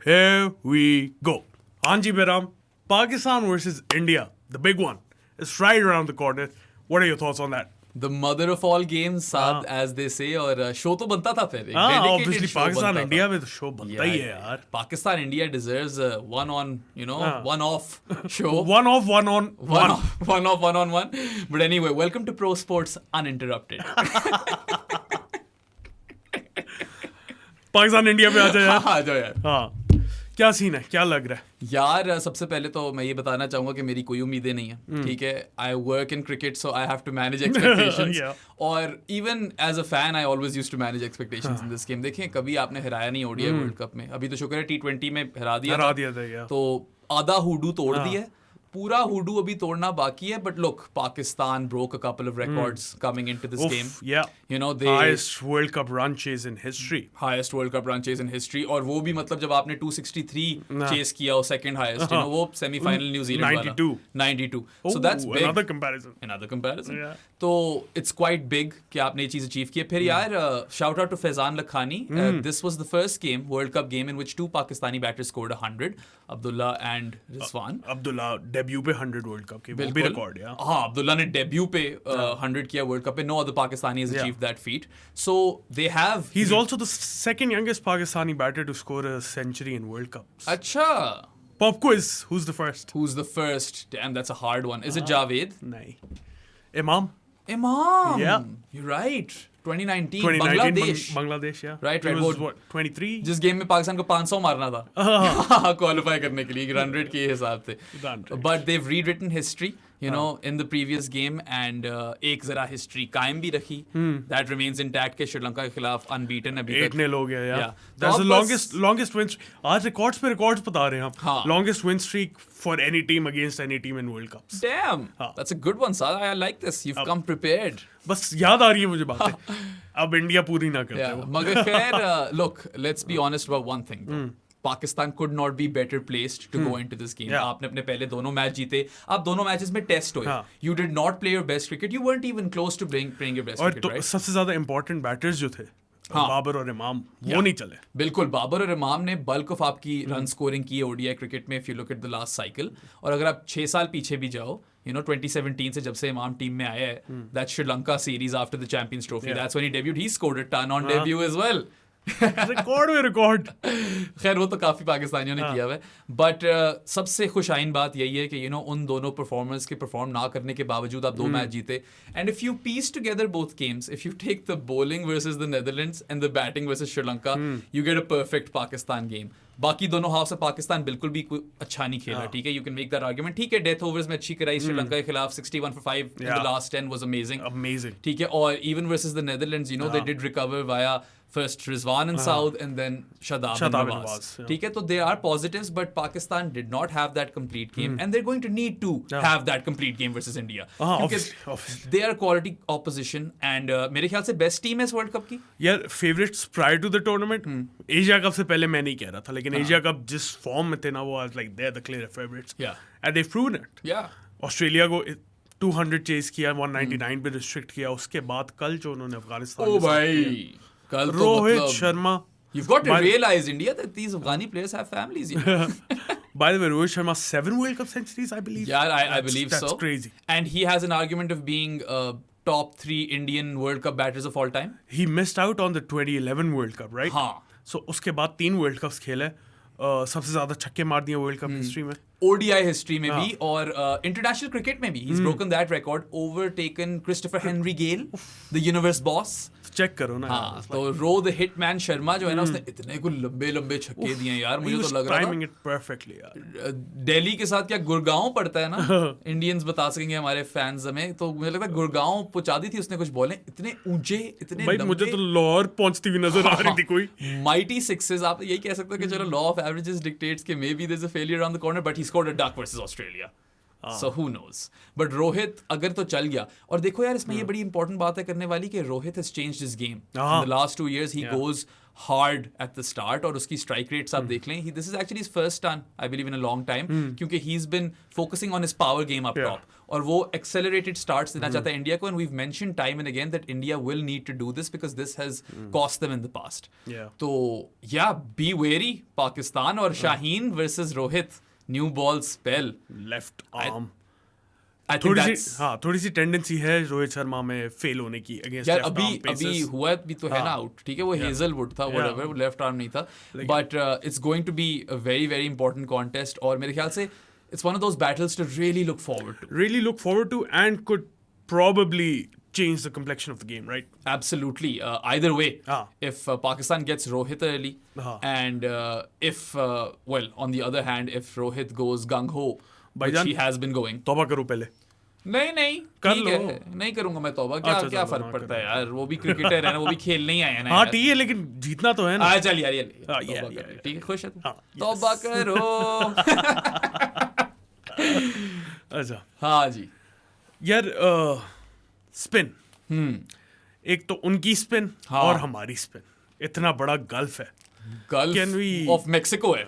Here we go. हाँ जी बेराम, Pakistan versus India, the big one. It's right around the corner. What are your thoughts on that? The mother of all games, Saad, as they say, और show तो बनता था फिर. Obviously Pakistan India में तो show बनता ही है यार. Pakistan India deserves a one off show. One off, one on one. One off, one on one. But anyway, welcome to ProSports Uninterrupted. Pakistan India पे आ जाओ यार. आ जाओ यार. हाँ, क्या सीन है, क्या लग रहा है यार? सबसे पहले तो मैं ये बताना चाहूंगा कि मेरी कोई उम्मीदें नहीं है, ठीक है. I work in cricket so I have to manage expectations. और even as a fan I always used to manage expectations in this game. देखें, कभी आपने हराया नहीं ओडीआई वर्ल्ड कप में. अभी तो शुक्र है T20 में हरा दिया था. तो आधा हुडू तोड़ दिया. पूरा हुडू अभी तोड़ना बाकी है. But look, Pakistan broke a couple of records coming into this game. Yeah. You know, they highest World Cup run chase in history. Highest World Cup run chase in history. और वो भी मतलब जब आपने 263 chase किया, वो second highest, you know, वो semi-final New Zealand वाला 92. So that's big. Another comparison. Yeah. तो it's quite big कि आपने ये चीज़ achieve की है. फिर यार shout out to Faizan Lakhani. This was the first game, World Cup game, in which two Pakistani batters scored 100. Abdullah and Rizwan. Abdullah debut पे 100 world cup के, वो भी रिकॉर्ड है. हाँ, अब्दुल्ला ने डेब्यू पे 100 किया वर्ल्ड कप पे. No other Pakistani has achieved that feat. So they have. He's also the second youngest Pakistani batter to score a century in World Cups. अच्छा. Pop quiz. Who's the first? Who's the first? Damn, that's a hard one. Is it Javed? नहीं. Imam. Yeah. You're right. 2019 Bangladesh, yeah. Right. He was what, 23? जिस game में पाकिस्तान को 500 मारना था qualify करने के लिए रन रेट के हिसाब से. But they've rewritten history, you know, in the previous game, and एक जरा हिस्ट्री कायम भी रखी. That remains intact के श्रीलंका के खिलाफ unbeaten अभी तक. 8-0 हो गया यार. That's the longest win streak. आज रिकॉर्ड्स पे रिकॉर्ड्स बता रहे हैं हम. Longest win streak for any team against any team in World Cups. Damn, that's a good one, Saad. I like this. You've come prepared. बस याद आ रही है मुझे बातें. अब इंडिया पूरी ना करते हो. मगर खैर, look, let's be honest about one thing. Pakistan could not be better placed to go into this game. आपने अपने पहले दोनों मैच जीते. आप दोनों मैचेस में टेस्ट हुए. You did not play your best cricket. You weren't even close to playing your best cricket, right? और सबसे ज्यादा इंपॉर्टेंट बैटर्स जो थे, बाबर और इमाम, वो नहीं चले. बिल्कुल, बाबर और इमाम ने बल्क ऑफ आपकी रन स्कोरिंग की ओडीआई क्रिकेट में. If you look at the last cycle, और अगर आप 6 साल पीछे भी जाओ, you know, 2017 से जब से इमाम टीम में आया है, that Sri-Lanka series after the Champions Trophy, that's when he debuted. He scored a ton on debut as well. Record खैर वो तो काफी पाकिस्तानियों ने किया हुआ है. बट सबसे खुशाइन बात यही है कि यू नो, उन दोनों परफॉर्मर्स के परफॉर्म ना करने के बावजूद आप 2 मैच जीते. And if you piece together both games, if you take the bowling versus the Netherlands and the batting versus Sri Lanka, you get a perfect Pakistan game. बाकी दोनों हाफ से पाकिस्तान बिल्कुल भी अच्छा नहीं खेला. ठीक है, you can make that argument. ठीक है, डेथ ओवर्स में अच्छी कराई श्रीलंका के खिलाफ. 61 for 5 in the last 10 was amazing. ठीक है, और even versus the Netherlands, you know, they did recover via first Rizwan and Saud and then Shadab and Nawaz. ठीक है, तो there are positives, but Pakistan did not have that complete game, and they're going to need to have that complete game versus India. Obviously. They are quality opposition, and मेरे ख्याल से best team है इस world cup की. यार, favorites prior to the tournament, Asia cup से पहले मैं नहीं कह रहा था, लेकिन एशिया कप जिस फॉर्म में थे ना, वो आज like they're the clear favorites. And they've proven it. Australia को 200 चेस किया, 199 पे रिस्ट्रिक्ट किया. उसके बाद कल जो उन्होंने अफगानिस्तान भाई, Rohit Sharma. You've got to realize, India, that these Afghani players have families, you know. By the way, Rohit Sharma 7 World Cup centuries, I believe. Yeah, I believe so. That's crazy. And he has an argument of being top 3 Indian World Cup batters of all time. He missed out on the 2011 World Cup, right? हाँ. So उसके बाद 3 World Cups खेले. सबसे ज्यादा छक्के मार दिए world cup history में, ODI हिस्ट्री में भी, और इंटरनेशनल क्रिकेट में भी. He's broken that record, overtaken Christopher Henry Gale, the universe boss. Check करो ना. हाँ, तो रो द हिटमैन शर्मा जो है ना, उसने इतने को लंबे छक्के दिए यार. मुझे तो लग रहा था टाइमिंग इट परफेक्टली यार. दिल्ली के साथ क्या गुड़गांव पड़ता है ना, इंडियंस बता सकेंगे हमारे फैंस हमें, तो मुझे लगता है गुड़गांव पहुंचा दी थी उसने कुछ बॉलें. इतने ऊंचे, इतने भाई, मुझे तो लाहौर पहुंचती हुई नजर आ रही थी कोई. Mighty sixes. आप यही कह सकते हो कि चलो, लॉ ऑफ एवरेजेस डिक्टेट्स के maybe there is a failure on the corner, but he scored a duck versus Australia. So who knows? But Rohit अगर तो चल गया. और देखो यार, इसमें ये बड़ी इंपॉर्टेंट बात है करने वाली कि Rohit has changed his game. In the last 2 years, he goes hard at the start, और उसकी strike rates आप देख लें, this is actually his first ton, I believe, in a long time, क्योंकि he's been focusing on his power game up top, और वो accelerated starts देना चाहता है इंडिया को, and we've mentioned time and again that India will need to do this because this has cost them in the past. तो yeah, be wary, Pakistan और Shaheen versus Rohit, new ball spell, left arm. I think that's थोड़ी सी tendency है रोहित शर्मा में fail होने की against यार left arm pacers. अभी हुआ भी तो है ना आउट, ठीक है, वो हेजलवुड था, व्हाटएवर, वो लेफ्ट आर्म नहीं था, but it's going to be a very very important contest, और मेरे ख्याल से it's one of those battles to really look forward to and could probably change the complexion of the game, right? Absolutely. Either way, if Pakistan gets Rohit early, and if well, on the other hand, if Rohit goes gung ho, which he has been going, तौबा करो पहले. नहीं कर ठीक लो. है, नहीं करूंगा मैं तौबा, क्या फर्क पड़ता है यार, वो भी क्रिकेटर है ना, वो भी खेलने ही आए हैं ना. हाँ ठीक है, लेकिन जीतना तो है ना. चल यार, ठीक है, खुश है तौबा करो. अच्छा हाँ जी यार, स्पिन, एक तो उनकी स्पिन और हमारी स्पिन, इतना बड़ा गल्फ है. गल्फ ऑफ मेक्सिको है.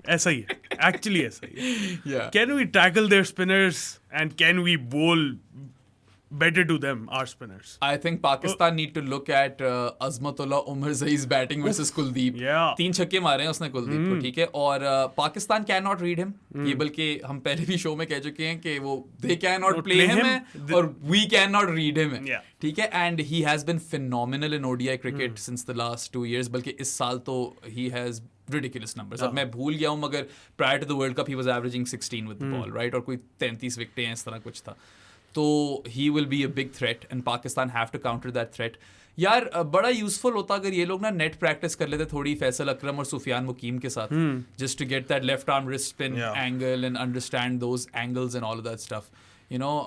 ऐसा ही है, एक्चुअली ऐसा ही है. Yeah. Can we tackle their spinners and can we bowl better to them, our spinners? I think Pakistan need to look at Azmatullah Umar Zae's batting versus Kuldeep. 3 छक्के मारे हैं उसने कुलदीप को, ठीक है, और Pakistan can not read him. ये बल्कि हम पहले भी शो में कह चुके हैं कि वो they can not play him है और we can not read him है, ठीक है, and he has been phenomenal in ODI cricket since the last 2 years, बल्कि इस साल तो ही हैज ridiculous numbers. अब मैं भूल गया हूँ, मगर prior to the World Cup he was averaging 16 with the ball, right, और कोई 33 विकेटें हैं, इस तरह कुछ था. तो he will be a big threat and Pakistan have to counter that threat. यार बड़ा यूजफुल होता अगर ये लोग ना नेट प्रैक्टिस कर लेते थोड़ी फैसल अकरम और सुफियान मुकीम के साथ, just to get that left arm wrist spin angle and understand those angles and all of that stuff, you know.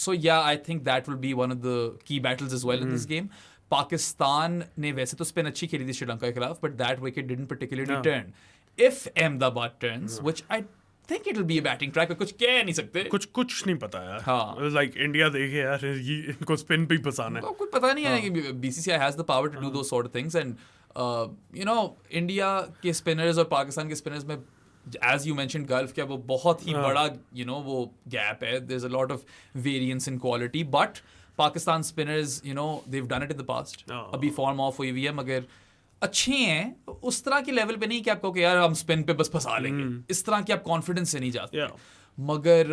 So yeah, I think that will be one of the key battles as well in this game. Pakistan ने वैसे तो spin अच्छी खेली थी श्रीलंका के खिलाफ, but that wicket didn't particularly turn. If Ahmedabad turns, which I think it will be a batting track, कुछ कह नहीं सकते, कुछ नहीं पता यार. हाँ, लाइक इंडिया देखे यार, ये इनको स्पिन पे ही फंसाना है. कुछ पता नहीं है कि BCCI has the power to do those sort of things, and you know India के स्पिनर्स और पाकिस्तान के स्पिनर्स में, as you mentioned, गल्फ क्या वो बहुत ही बड़ा you know वो गैप है. there's a lot of variance in quality, but Pakistan spinners, you know, they've done it in the past. अभी फॉर्म ऑफ हुई हुई है, मगर अच्छे हैं. उस तरह के लेवल पे नहीं कि आपको कि यार हम स्पिन पे बस फंसा लेंगे, इस तरह की आप कॉन्फिडेंस से नहीं जाते. मगर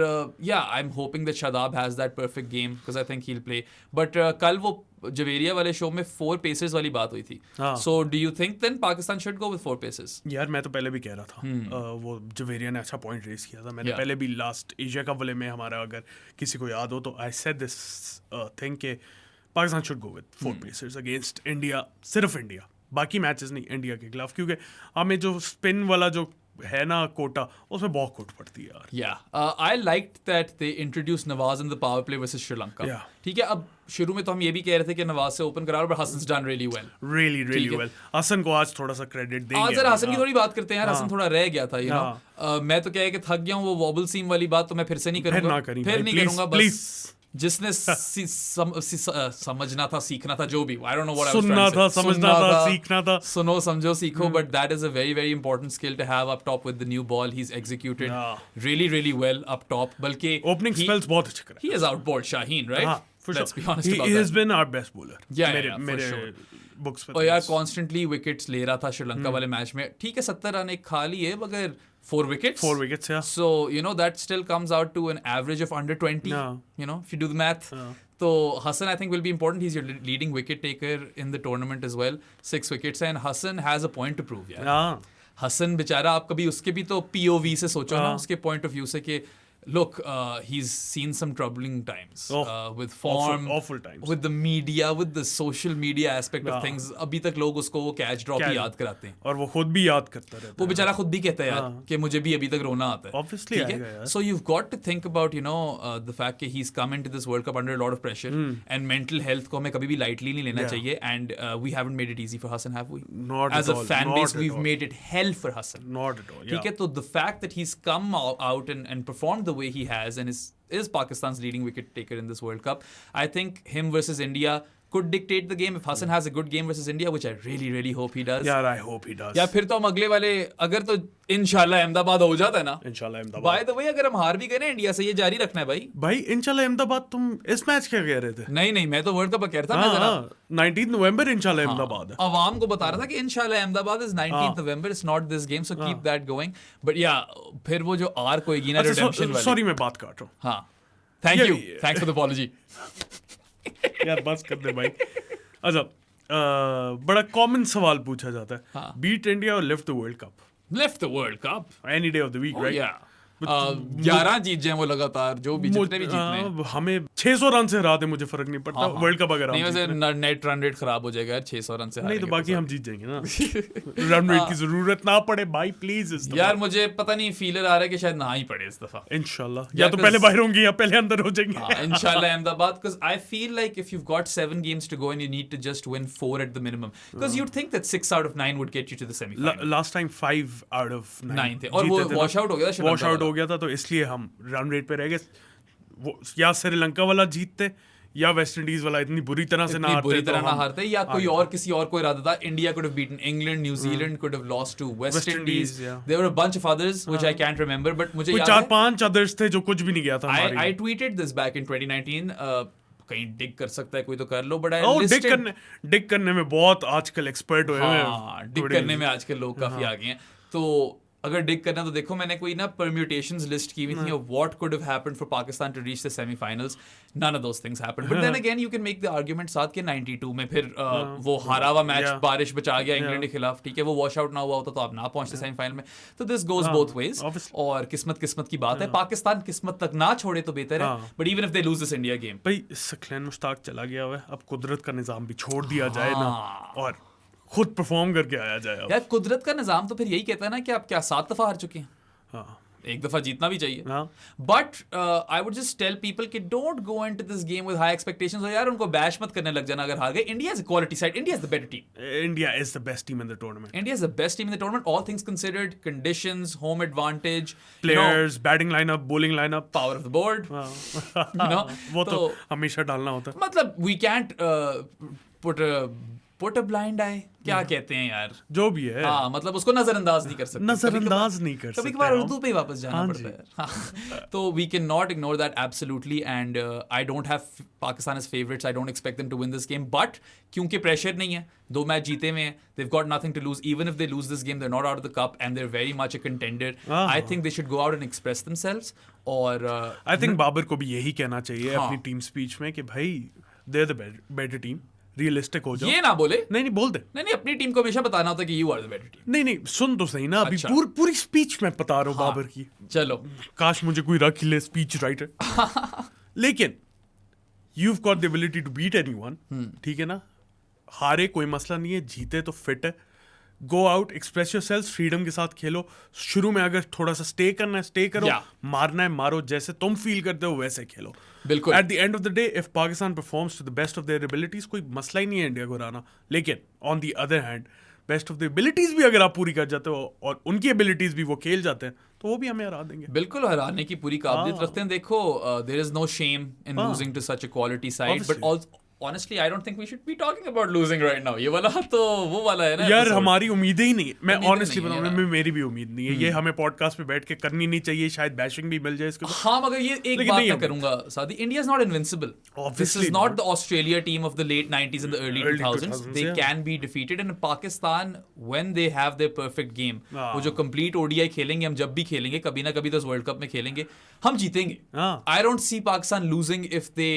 yeah, I'm hoping that Shadab has that perfect game because I think he'll play. But कल वो जवेरिया वाले शो में 4 पेसर्स वाली बात हुई थी. So do you think then Pakistan should go with 4 pacers? यार मैं तो पहले भी कह रहा था, वो जवेरिया ने अच्छा पॉइंट रेज किया था. मैंने पहले भी लास्ट एशिया कप वाले में, हमारा अगर किसी को याद हो तो आई सेड दिस थिंग के Pakistan should go with 4 pacers against India. सिर्फ इंडिया, बाकी मैचेस नहीं, इंडिया के खिलाफ, क्योंकि हमें जो स्पिन वाला जो है ना कोटा, उसमें बहुत खोट पड़ती है यार. Yeah, I liked that they introduced Nawaz in the power play versus Sri Lanka. ठीक है, अब शुरू में तो हम ये भी कह रहे थे कि नवाज से ओपन करा, but Hassan's done really well. Hasan को आज थोड़ा सा क्रेडिट देंगे. आज जरा हसन की थोड़ी बात करते हैं यार. हसन थोड़ा रह गया था, you know. मैं तो क्या है कि थक गया हूँ वो वॉबल सीम वाली बात, तो मैं फिर से नहीं करूंगा, फिर नहीं करूंगा. बस जिसने समझना था, सीखना था, जो भी, I don't know what I was trying to say. सुनना था, समझना था, सीखना था. सुनो, समझो, सीखो. But that is a very very important skill to have up top with the new ball. He's executed really well up top. बल्कि opening spells बहुत अच्छे करे. He has outbowled Shaheen, right? Let's be honest about that. He has been our best bowler. मेरे books पे. और यार constantly wickets ले रहा था श्रीलंका वाले मैच में. ठीक है, 70 रन एक खा लिए, मगर 4 wickets. 4 wickets, yeah. So, you know, that still comes out to an average of under 20. You know, if you do the math. So, Hassan, I think, will be important. He's your leading wicket taker in the tournament as well. 6 wickets. And Hassan has a point to prove, यार. Hassan, बेचारा, आप कभी उसके भी तो POV से सोचो ना, उसके point of view से कि look, he's seen some troubling times with form, awful times, with the media, with the social media aspect of things. अभी तक लोग उसको वो कैच ड्रॉप ही याद कराते हैं, और वो खुद भी याद करता रहता है. वो बेचारा खुद भी कहता है यार कि मुझे भी अभी तक रोना आता है. Obviously, ठीक है. So you've got to think about, you know, the fact that he's come into this World Cup under a lot of pressure, and mental health को हमें कभी भी lightly नहीं लेना चाहिए. And we haven't made it easy for Hassan, have we? Not as at all. As a fan base, we've made it hell for Hassan. Not at all. ठीक है. तो the fact that he's come out and performed the way he has and is Pakistan's leading wicket taker in this World Cup, I think him versus India could dictate the game. If Hassan has a good game versus India, which I really really hope he does. Yeah, I hope he does. या फिर तो हम अगले वाले अगर तो इंशाल्लाह अहमदाबाद हो जाता है ना. इंशाल्लाह अहमदाबाद. By the way, अगर हम हार भी गए ना इंडिया से, ये जारी रखना है भाई. भाई इंशाल्लाह अहमदाबाद. तुम इस मैच क्या कह रहे थे? नहीं मैं तो वर्ल्ड कप कह रहा था. 19 नवंबर इंशाल्लाह अहमदाबाद. अवाम को बता रहा था कि इंशाल्लाह Ahmedabad is 19th November. It's not this game, so keep that going. But yeah, फिर वो जो आर्क होगी ना रिडेम्पशन वाली. सॉरी मैं बात काट रहा हूँ. हाँ. Thank you. Thanks for the apology. यार बस कर दे भाई. अच्छा बड़ा कॉमन सवाल पूछा जाता है. बीट इंडिया और lift the world cup. Lift the World Cup. Any day of the week, right? Yeah. 11 जीत जाए वो लगातार, जो भी जितने भी जीतने. हमें 600 रन से हरा दे, मुझे फर्क नहीं पड़ता. वर्ल्ड कप अगर नहीं, वैसे नेट रन रेट खराब हो जाएगा यार 600 रन से. नहीं तो बाकी हम जीत जाएंगे ना. रन रेट की जरूरत ना पड़े भाई, प्लीज. यार मुझे पता नहीं, फीलर आ रहा है कि शायद ना ही पड़े इस दफा. इंशाल्लाह. या तो पहले बाहर होंगे या पहले अंदर हो जाएंगे. इंशाल्लाह Ahmedabad, because I feel like if you've got 7 games to go and you need to just win 4 at the minimum, because you'd think that 6 out of 9 would get you to the semi-final. Last time 5 out of 9 थे और वो wash out हो गया था. Wash out हो गया था, तो इसलिए हम रन रेट पे रह गए. वो या श्रीलंका वाला जीतते या वेस्ट इंडीज वाला इतनी बुरी तरह से ना हारते, या कोई और किसी और को इरादा था. India could have beaten England, New Zealand could have lost to West Indies. There were a bunch of others which I can't remember, but मुझे याद है 4-5 others थे जो कुछ भी नहीं गया था. I tweeted this back in 2019. कहीं डिग कर सकता है कोई तो कर लो, बट डिग करने में बहुत आजकल एक्सपर्ट हुए हैं. डिग करने में आजकल लोग काफी आगे हैं. तो अगर डिग करना तो देखो, मैंने कोई ना परम्यूटेशंस लिस्ट की हुई थी of what could have happened for Pakistan to reach the semifinals. None of those things happened. But then again you can make the argument साथ के 92 में फिर वो हारा हुआ मैच बारिश बचा गया इंग्लैंड के खिलाफ. ठीक है, वो वॉश आउट ना हुआ होता तो आप ना पहुंचते सेमीफाइनल में. तो दिस गोज बोथ वेज. और किस्मत की बात है. पाकिस्तान किस्मत तक ना छोड़े तो बेहतर है. But even if they lose this India game, भाई सखलैन मुश्ताक चला गया हुआ है. अब कुदरत का निजाम भी छोड़ दिया जाए ना, और खुद परफॉर्म करके आया जाए. यार कुदरत का निजाम तो फिर यही कहता है ना कि आप क्या 7 दफा हार चुके हैं. एक दफा जीतना भी चाहिए. But I would just tell people कि don't go into this game with high expectations. और यार उनको बैश मत करने लग जाना अगर हार गए. India is a quality side. India is the better team. India is the best team in the tournament. India is the best team in the tournament, all things considered. Conditions, home advantage, players, batting lineup, bowling lineup, power of the board, वो तो हमेशा डालना होता है. मतलब we can't put a blind eye, क्या कहते हैं यार, जो भी है. मतलब उसको नजरअंदाज नहीं कर सकते. नजरअंदाज नहीं कर सकते. कभी-कभार उर्दू पे वापस जाना पड़ता है. तो we can not ignore that absolutely. And I don't have Pakistan as favourites. I don't expect them to win this game. But क्योंकि प्रेशर नहीं है, 2 मैच जीते हुए हैं, they've got nothing to lose. Even if they lose this game, they're not out of the cup and they're very much a contender. I think they should go out and express themselves. और I think Babar को भी यही कहना चाहिए अपनी team speech में कि भाई they're the better team. Realistic हो जाओ. ये ना बोले. नहीं बोल दे. नहीं अपनी टीम को हमेशा बताना होता है कि you are the better team. नहीं सुन तो सही ना. अभी पूरी स्पीच में बता रहा हूँ बाबर की. चलो, काश मुझे कोई रख ले स्पीच राइटर. लेकिन you've got the ability to beat anyone. ठीक है ना. हारे कोई मसला नहीं है, जीते तो फिट है. Go out, express yourself, freedom के साथ खेलो. शुरू में अगर थोड़ा सा स्टे करना है स्टे करो, मारना है मारो, जैसे तुम फील करते हो वैसे खेलो. बिल्कुल. At the end of the day if Pakistan performs to the best of their abilities, कोई मसला ही नहीं है इंडिया को हराना. लेकिन on the other hand best of the abilities भी अगर आप पूरी कर जाते हो और उनकी एबिलिटीज भी वो खेल जाते हैं, तो वो भी हमें हरा देंगे. बिल्कुल, हराने की पूरी काबिलियत रखते हैं. देखो, there is no shame in losing to such a quality side, but also honestly I don't think we should be talking about losing right now. ये वाला तो वो वाला है ना यार. हमारी उम्मीदें ही नहीं है. मैं honestly बताऊं, मेरी भी उम्मीद नहीं है. ये हमें पॉडकास्ट पे बैठ के करनी नहीं चाहिए. शायद बैशिंग भी मिल जाए इसके. हाँ, मगर ये एक बात मैं करूंगा सादी. India is not invincible. This is not the Australia team of the late 90s and the early 2000s. They can be defeated. And Pakistan, when they have their perfect game, वो जो complete ODI खेलेंगे, हम जब भी खेलेंगे, कभी ना कभी तो वर्ल्ड कप में खेलेंगे, हम जीतेंगे. I don't see Pakistan losing if they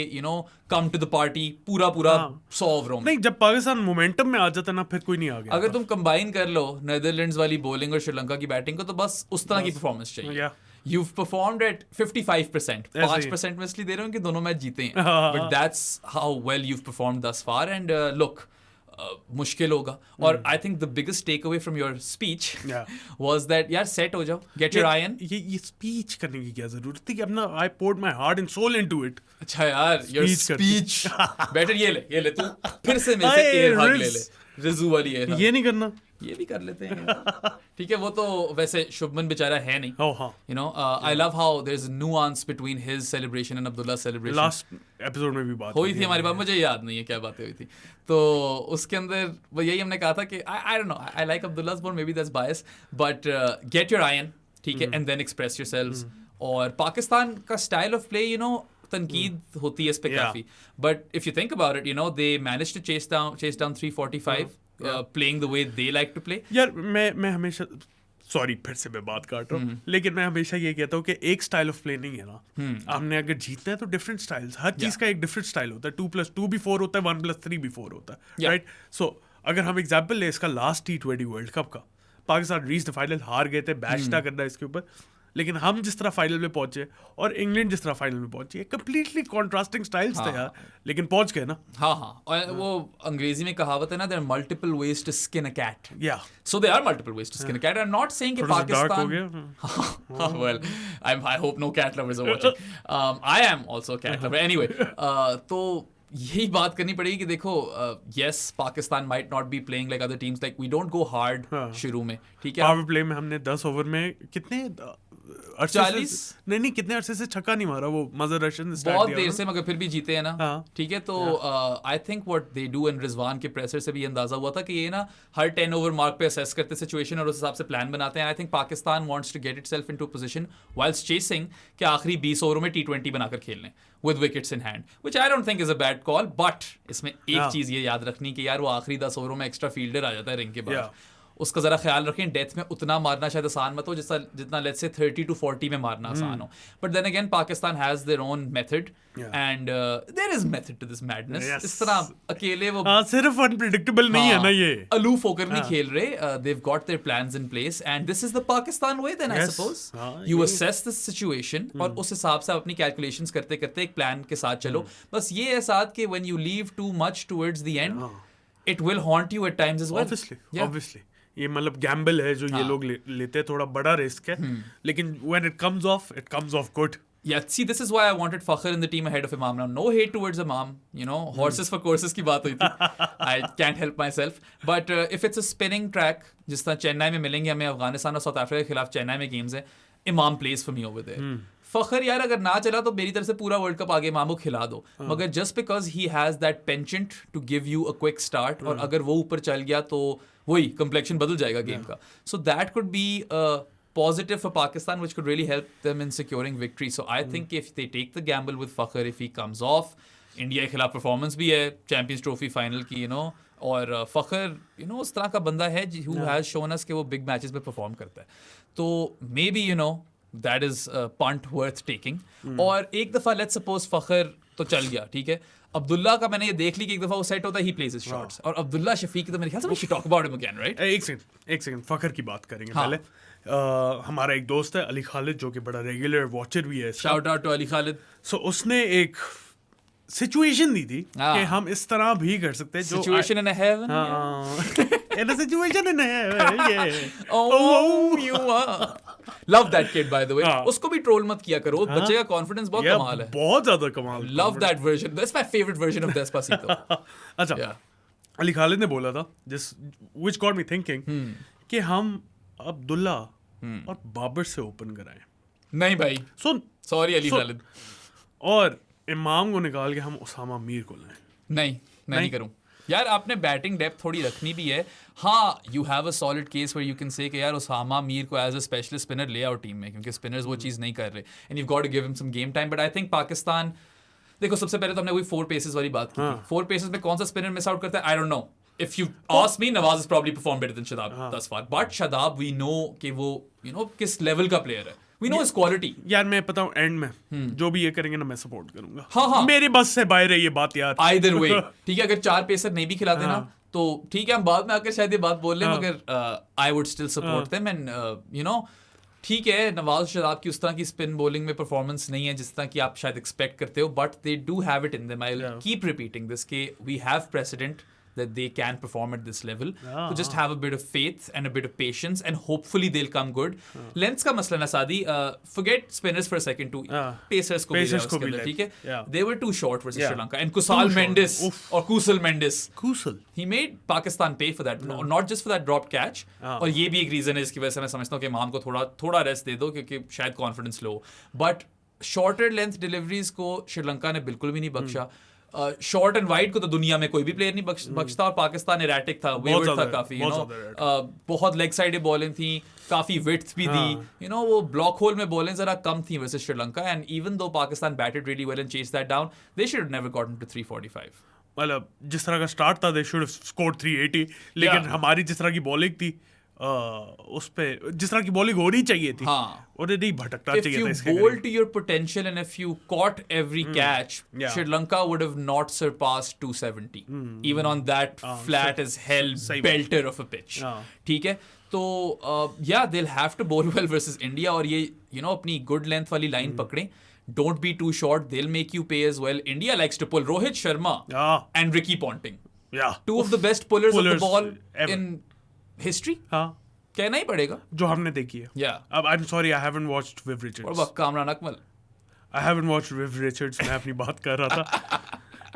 come to the party पूरा 100 ओवरों में. नहीं, जब पाकिस्तान मोमेंटम में आ जाता ना, फिर कोई नहीं आ गया. अगर तुम कंबाइन कर लो नेदरलैंड्स वाली बॉलिंग और श्रीलंका की बैटिंग को, तो बस उस तरह की परफॉर्मेंस चाहिए. You've performed at 55%. 5% में इसलिए दे रहे हो कि दोनों मैच जीते हैं. But that's how well you've performed thus far. And look, मुश्किल होगा. और I think the biggest takeaway from your speech was that यार सेट हो जाओ, get your iron. ये स्पीच करने की क्या जरूरत थी कि अपना I poured my heart and soul into it. अच्छा यार, your speech better. ये ले तू फिर से मेरे से एयर हग ले. रिजू वाली एयर. ये नहीं करना. ये भी कर लेते हैं ठीक है। वो तो वैसे शुभमन बेचारा है नहीं, you know. I love how there is nuance between his celebration and Abdullah celebration. Last episode में भी बात हुई थी हमारी बात, मुझे याद नहीं है क्या बातें हुई थी। तो उसके अंदर वो यही हमने कहा था कि I don't know, I like Abdullah's more, maybe that's bias, but get your eye in, ठीक है, एंड देन एक्सप्रेस योरसेल्व्स। और पाकिस्तान का style of play, you know, तनकीद होती है इस पे काफी, but if you think about it, you know, they manage to chase down 345 playing the way they like to play. यार मैं हमेशा, सॉरी फिर से मैं बात काट रहा हूँ, लेकिन मैं हमेशा ये कहता हूँ कि एक स्टाइल ऑफ प्ले नहीं है ना। हमने अगर जीतना है तो डिफरेंट स्टाइल्स, हर चीज का एक डिफरेंट स्टाइल होता है। 2+2 भी 4 होता है, 1+3 भी 4 होता है, राइट? सो अगर हम एग्जाम्पल ले इसका लास्ट T20 वर्ल्ड कप का, पाकिस्तान रीच द फाइनल, हार गए थे, बैश ना करना इसके ऊपर, लेकिन हम जिस तरह फाइनल में पहुंचे और इंग्लैंड जिस तरह फाइनल में पहुंची, कंप्लीटली कॉन्ट्रास्टिंग स्टाइल्स थे यार, लेकिन पहुंच गए ना। हाँ, और वो अंग्रेजी में कहावत है ना, there are multiple ways to skin a cat. या so there are multiple ways to skin a cat. I am not saying कि Pakistan, well I hope no cat lovers are watching, I am also cat lover anyway. तो यही बात करनी पड़ेगी कि देखो, yes, Pakistan might not be playing like other teams, like we don't go hard शुरू में, ठीक है। पावर प्ले में हमने 10 ओवर में कितने 40 नहीं कितने अरसे से छक्का नहीं मारा, वो मजर रशन बहुत देर से, मगर फिर भी जीते हैं ना, ठीक है। तो आई think what they do, and Rizwan के प्रेशर से भी अंदाजा हुआ था कि ये ना हर 10 ओवर मार्क पे असेस करते सिचुएशन और उस हिसाब से प्लान बनाते हैं। I think Pakistan wants to get itself into position whilst chasing कि आखिरी 20 ओवरों में T20 बनाकर खेलने with wickets in hand, which I don't think is a bad call. But इसमें एक चीज ये याद रखनी कि यार वो आखिरी 10 ओवरों में एक्स्ट्रा फील्डर आ जाता है रिंग के बाद, उसका जरा ख्याल रखें। डेथ में उतना मारना शायद आसान मत हो जितना लेट्स से 30 to 40 में मारना आसान हो। But then again Pakistan has their own method, and there is method to this madness. इस तरह अकेले वो सिर्फ अनप्रेडिक्टेबल नहीं है ना, ये अलूफ होकर नहीं खेल रहे। They have got their plans in place, and this is the Pakistan way. Then I suppose you assess the situation और उस हिसाब से अपनी कैलकुलेशंस करते करते एक प्लान के साथ चलो। बस ये है साथ कि when you leave too much towards the end, it will haunt you at times as well. Obviously ये मतलब गैम्बल है जो ये लोग लेते हैं, थोड़ा बड़ा रिस्क है, लेकिन when it comes off good. Yeah, see, this is why I wanted Fakhr in the team ahead of Imam. Now, no hate towards Imam, you know, horses for courses की बात हुई थी. I can't help myself. But if it's a spinning track, जिस तरह चेन्नई में मिलेंगे हमें अफगानिस्तान और साउथ अफ्रीका के खिलाफ चेन्नई में गेम्स है, Imam plays for me over there. फखर यार अगर ना चला तो मेरी तरफ से पूरा वर्ल्ड कप आगे इमाम को खिला दो, मगर just because he has that penchant to give you a quick start, और अगर वो ऊपर चल गया तो वही कंप्लेक्शन बदल जाएगा गेम का. So that could be positive for Pakistan, which could really help them in securing victory. So I think if they take the gamble with Fakhr, if he comes off, India के खिलाफ performance भी है champions trophy final की, और फखर उस तरह का बंदा है who has shown us कि वो बिग मैचेस में परफॉर्म करता है. तो may be that is a punt worth taking. और एक दफ़ा लेट्स सपोज फखर तो चल गया, ठीक है, अब्दुल्ला का मैंने ये देख ली कि एक दफ़ा वो सेट होता है, he plays his shots, और अब्दुल्ला शफीक तो मेरे ख्याल से we should talk about him again, right? एक सेकंड फखर की बात करेंगे पहले. हमारा एक दोस्त है अली खालिद जो कि बड़ा रेगुलर वॉचर भी है, shout out to Ali Khalid. So उसने एक सिचुएशन दी थी कि हम इस तरह भी कर सकते हैं, situation in heaven, in a situation in heaven. Oh you love that kid by the way. उसको भी ट्रोल मत किया करो, बच्चे का कॉन्फिडेंस बहुत कमाल है, बहुत ज्यादा कमाल. Love that version, that's my favourite version of Despacito. अच्छा, अली खालिद ने बोला था जिस व्हिच गॉट मी थिंकिंग कि हम अब्दुल्ला और बाबर से ओपन कराएं. नहीं भाई, सुन, सॉरी अली खालिद, और इमाम को निकाल के हम उसामा मीर को लाएं. नहीं करूं यार. आपने बैटिंग डेप्थ थोड़ी रखनी भी है. हाँ, you have a solid case where you can say कि यार उसामा मीर को एज अ स्पेशलिस्ट स्पिनर ले आओ टीम में, क्योंकि स्पिनर्स वो चीज़ नहीं कर रहे, and you got to give him some game time. But I think Pakistan, देखो सबसे पहले तो हमने वही 4 पेसेस वाली बात की थी. 4 पेसेस में कौन सा स्पिनर मिस आउट करता है, आई don't no. If you ask me, Nawaz has probably performed better than Shadab thus far. But Shadab, we know कि वो किस लेवल का प्लेयर है. We know his quality. यार मैं पता हूँ एंड में जो भी ये करेंगे ना मैं सपोर्ट करूंगा. हाँ. मेरे बस से बाहर है ये बात यार. Either way, ठीक है, अगर 4 पेसर नहीं भी खिलाते ना तो ठीक है, हम बाद में आकर शायद ये बात बोल लें, मगर I would still support them, and ठीक है, नवाज शदाब की उस तरह की स्पिन बॉलिंग में परफॉर्मेंस नहीं है जिस तरह की आप शायद एक्सपेक्ट करते हो, but they do have it in them. I will keep repeating this कि we have precedent that they can perform at this level. So just have a bit of faith and a bit of patience, and hopefully they'll come good. Length का मसला ना सादी, forget spinners for a second too. Pacers को भी उसके अंदर, ठीक है? They were too short versus Sri Lanka. And Kusal Mendes, he made Pakistan pay for that. Not just for that dropped catch. और ये भी एक reason है इसकी वजह से मैं समझता हूँ कि इमाम को थोड़ा रेस्ट दे दो, क्योंकि शायद confidence low. But shorter length deliveries को श्रीलंका ने बिल्कुल भी नहीं बख्शा. शॉर्ट एंड वाइड को तो दुनिया में कोई भी प्लेयर नहीं बख्शता, और पाकिस्तान एराटिक था, वेवर्ड था काफी, बहुत लेग साइड बॉलिंग थी, काफी विड्थ भी दी, वो ब्लॉक होल में बॉलिंग जरा कम थी versus Sri Lanka. And even though Pakistan batted really well and chased that down, they should never gotten to 345. मतलब जिस तरह का स्टार्ट था, दे शुड हैव स्कोर्ड 380, लेकिन हमारी जिस तरह की बॉलिंग थी उस पे जिस तरह की बॉलिंग होनी चाहिए थी, उन्हें नहीं भटकना चाहिए था. If you bowl to your potential and if you caught every catch, Sri Lanka would have not surpassed 270, even on that flat as hell belter of a pitch. ठीक है, तो they'll have to bowl well versus India, और ये अपनी good length वाली line पकड़ें. Don't be too short, they'll make you pay as well. India likes to pull. Rohit Sharma and Ricky Ponting, two of the best pullers of the ball in history. कहना ही पड़ेगा, जो हमने देखी है. अब I'm sorry, I haven't watched Viv Richards. और Kamran Akmal, I haven't watched Viv Richards. मैं अपनी बात कर रहा था.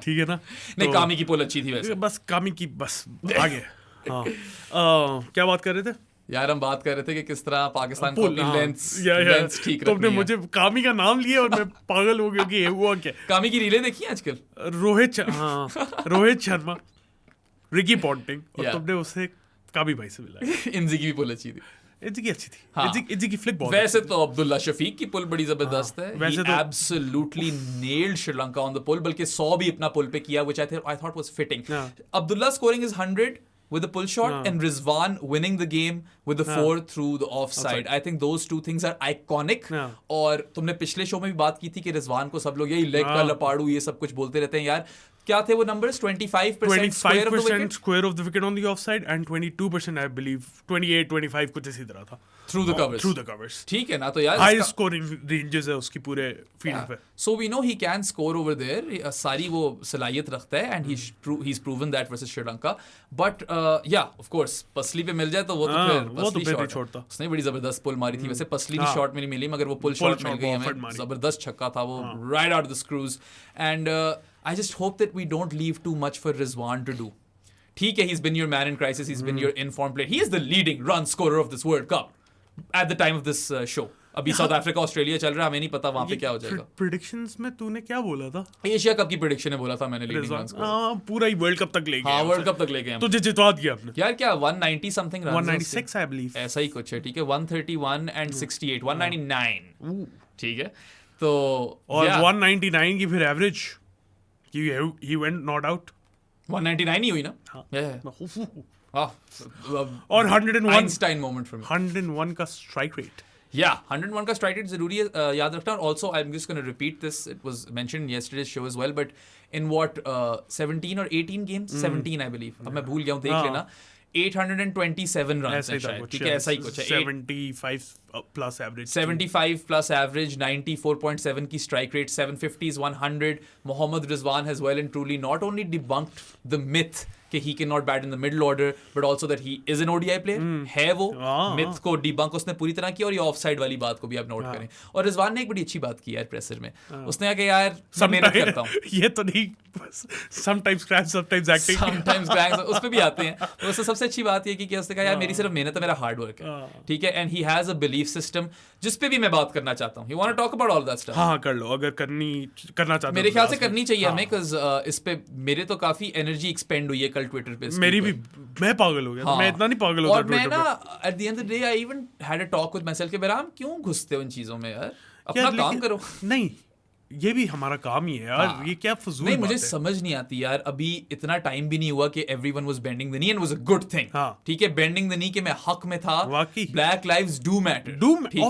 ठीक है ना? नहीं, कामी की पुल अच्छी थी वैसे. बस कामी की बस आगे. क्या बात कर रहे थे यार? हम बात कर रहे थे कि किस तरह पाकिस्तान को अपनी लेंस ठीक रखनी है. तुमने मुझे कामी का नाम लिया और मैं पागल हो गया कि ये हुआ क्या. कामी की रीलें देखी आजकल? रोहित शर्मा, रिकी पॉन्टिंग, और तुमने उसे कामी भाई से मिला. इंजी की भी पुल अच्छी थी. इंजी की अच्छी थी. इंजी की फ्लिक बहुत. वैसे तो अब्दुल्ला शफीक की पुल बड़ी जबरदस्त है. वैसे तो absolutely nailed Sri Lanka on the pull, बल्कि 100 भी अपना पुल पे किया, which I thought was fitting. Abdullah scoring is 100 with a pull shot, and Rizwan winning the game with the 4 through the offside. I think those two things are iconic. और तुमने पिछले show में भी बात की थी कि रिजवान को सब लोग यही लेग का लपाड़ू ये सब कुछ बोलते रहते हैं. यार क्या थे वो numbers? 25% square of the wicket on the offside and 22% I believe 28-25 कुछ इसी तरह था through the covers. ठीक है ना? तो यार high scoring ranges है उसकी पूरे फील्ड पे. So we know he can score over there. सारी वो सलाहियत रखता है, and he's proven that versus Sri Lanka. But of course पसली पे मिल जाए तो वो तो फिर नहीं छोड़ता. उसने बड़ी जबरदस्त पुल मारी थी. वैसे पसली भी शॉट में नहीं मिली, मगर वो पुल शॉट मिल गई हमें. जबरदस्त छक्का था वो, right out of the screws. And I just hope that we don't leave too much for Rizwan to do. ठीक है, he's been your man in crisis, he's been your informed player. He is the leading run scorer of this World Cup at the time of this show. अभी South Africa Australia चल रहा है, हमें नहीं पता वहां पे क्या हो जाएगा. प्रेडिक्शंस में तूने क्या बोला था? एशिया कप की प्रेडिक्शन है बोला था मैंने. लीडिंग रन स्कोर पूरा ही वर्ल्ड कप तक ले गए. वर्ल्ड कप तक ले गए. तुझे जितवा दिया आपने. यार क्या 190 समथिंग रन, 196 आई बिलीव, ऐसा ही कुछ है. ठीक है, 131 एंड 68, 199. ठीक है, तो और 199 की फिर average he went not out. 199 ही हुई ना. और 101 Einstein moment for me. 101 का स्ट्राइक रेट. 101 का स्ट्राइक रेट जरूरी है याद रखना. और also I'm just going to repeat this, it was mentioned in yesterday's show as well, but in what 17 or 18 games, 17 I believe, अब मैं भूल गया हूँ, देख लेना. 827 runs है शायद. ठीक है, ऐसा ही कुछ है. 75 plus average. 75 plus average, 94.7 की strike rate, 750s, 100. Mohammad Rizwan has well and truly not only debunked the myth कि he cannot bat in the middle order, but also that he is an ODI player. है वो myth को debunk उसने पूरी तरह किया. और ये offside वाली बात को भी आप नोट करें. और रिजवान ने एक बड़ी अच्छी बात की यार प्रेसर में. उसने कहा कि यार मैं मेहनत करता हूँ. ये तो नहीं, sometimes crash, sometimes acting. Sometimes crash, उस पे भी आते हैं. तो उससे सबसे अच्छी बात ये की कि उसने कहा यार मेरी सिर्फ मेहनत है, मेरा हार्ड वर्क है. ठीक है, and he has a belief system जिस पे भी मैं बात करना चाहता हूँ. You want to talk about all that stuff? हाँ कर लो, अगर करना चाहते. मेरे ख्याल से करनी चाहिए हमें, because इस पे मेरे तो काफी एनर्जी एक्सपेंड हुई है कल ट्विटर पे. मेरी भी, मैं पागल हो गया. मैं इतना नहीं पागल होता. और मैं ना at the end of the day I even had a talk with myself कि बेराम क्यों घुसते हो इन चीजों में यार, अपना काम करो. नहीं, ये भी हमारा काम ही है यार. ये क्या फजूल नहीं, मुझे समझ नहीं आती यार. अभी इतना टाइम भी नहीं हुआ कि everyone was bending the knee and was a good thing. ठीक है, bending the knee के मैं हक में था. Black lives do matter.